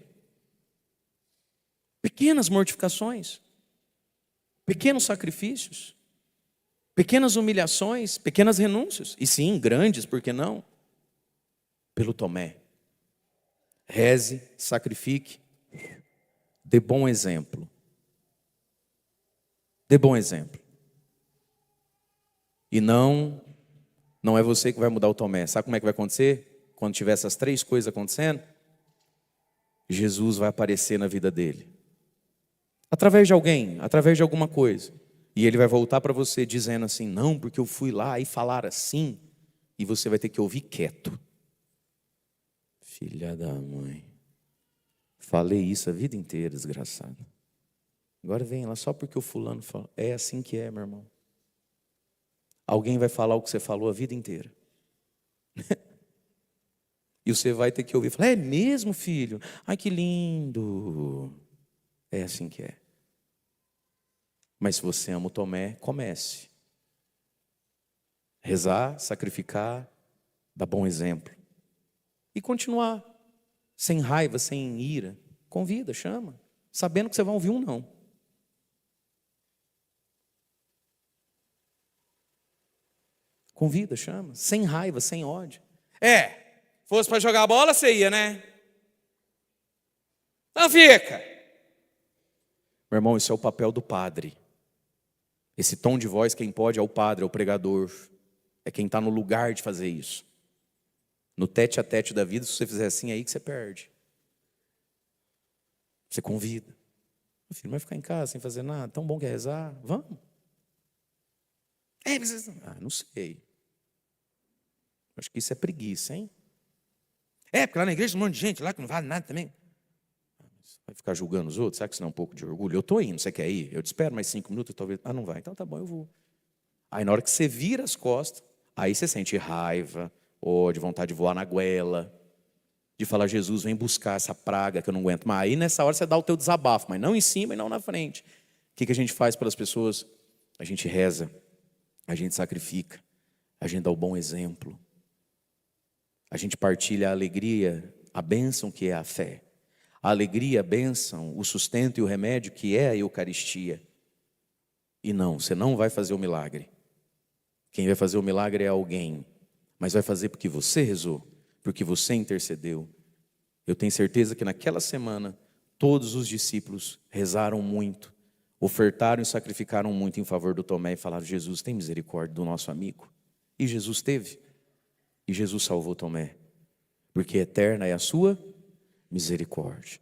Pequenas mortificações, pequenos sacrifícios, pequenas humilhações, pequenas renúncias. E sim, grandes, por que não? Pelo Tomé. Reze, sacrifique, dê bom exemplo. Dê bom exemplo. E não é você que vai mudar o Tomé. Sabe como é que vai acontecer? Quando tiver essas 3 coisas acontecendo, Jesus vai aparecer na vida dele. Através de alguém, através de alguma coisa. E ele vai voltar para você dizendo assim, não, porque eu fui lá e falar assim. E você vai ter que ouvir quieto. Filha da mãe. Falei isso a vida inteira, desgraçado. Agora vem lá só porque o fulano falou. É assim que é, meu irmão. Alguém vai falar o que você falou a vida inteira. E você vai ter que ouvir. Falar, é mesmo, filho? Ai, que lindo. É assim que é. Mas se você ama o Tomé, comece. Rezar, sacrificar, dar bom exemplo. E continuar. Sem raiva, sem ira. Convida, chama. Sabendo que você vai ouvir um não. Convida, chama. Sem raiva, sem ódio. Fosse para jogar bola, você ia, né? Não fica. Meu irmão, isso é o papel do padre. Esse tom de voz, quem pode é o padre, é o pregador. É quem está no lugar de fazer isso. No tete a tete da vida, se você fizer assim, é aí que você perde. Você convida. Meu filho, não vai ficar em casa sem fazer nada? Tão bom que é rezar? Vamos. Não sei. Acho que isso é preguiça, hein? Porque lá na igreja tem um monte de gente lá que não vale nada também. Vai ficar julgando os outros? Será que isso não é um pouco de orgulho? Eu estou indo, você quer ir? Eu te espero mais 5 minutos, talvez. Não vai. Então tá bom, eu vou. Aí na hora que você vira as costas, aí você sente raiva, ódio, vontade de voar na goela, de falar, Jesus, vem buscar essa praga que eu não aguento. Mas aí nessa hora você dá o teu desabafo, mas não em cima e não na frente. O que a gente faz pelas pessoas? A gente reza, a gente sacrifica, a gente dá o bom exemplo. A gente partilha a alegria, a bênção que é a fé. A alegria, a bênção, o sustento e o remédio que é a Eucaristia. E não, você não vai fazer o milagre. Quem vai fazer o milagre é alguém. Mas vai fazer porque você rezou, porque você intercedeu. Eu tenho certeza que naquela semana, todos os discípulos rezaram muito, ofertaram e sacrificaram muito em favor do Tomé e falaram, Jesus, tem misericórdia do nosso amigo. E Jesus teve. E Jesus salvou Tomé. Porque eterna é a sua misericórdia.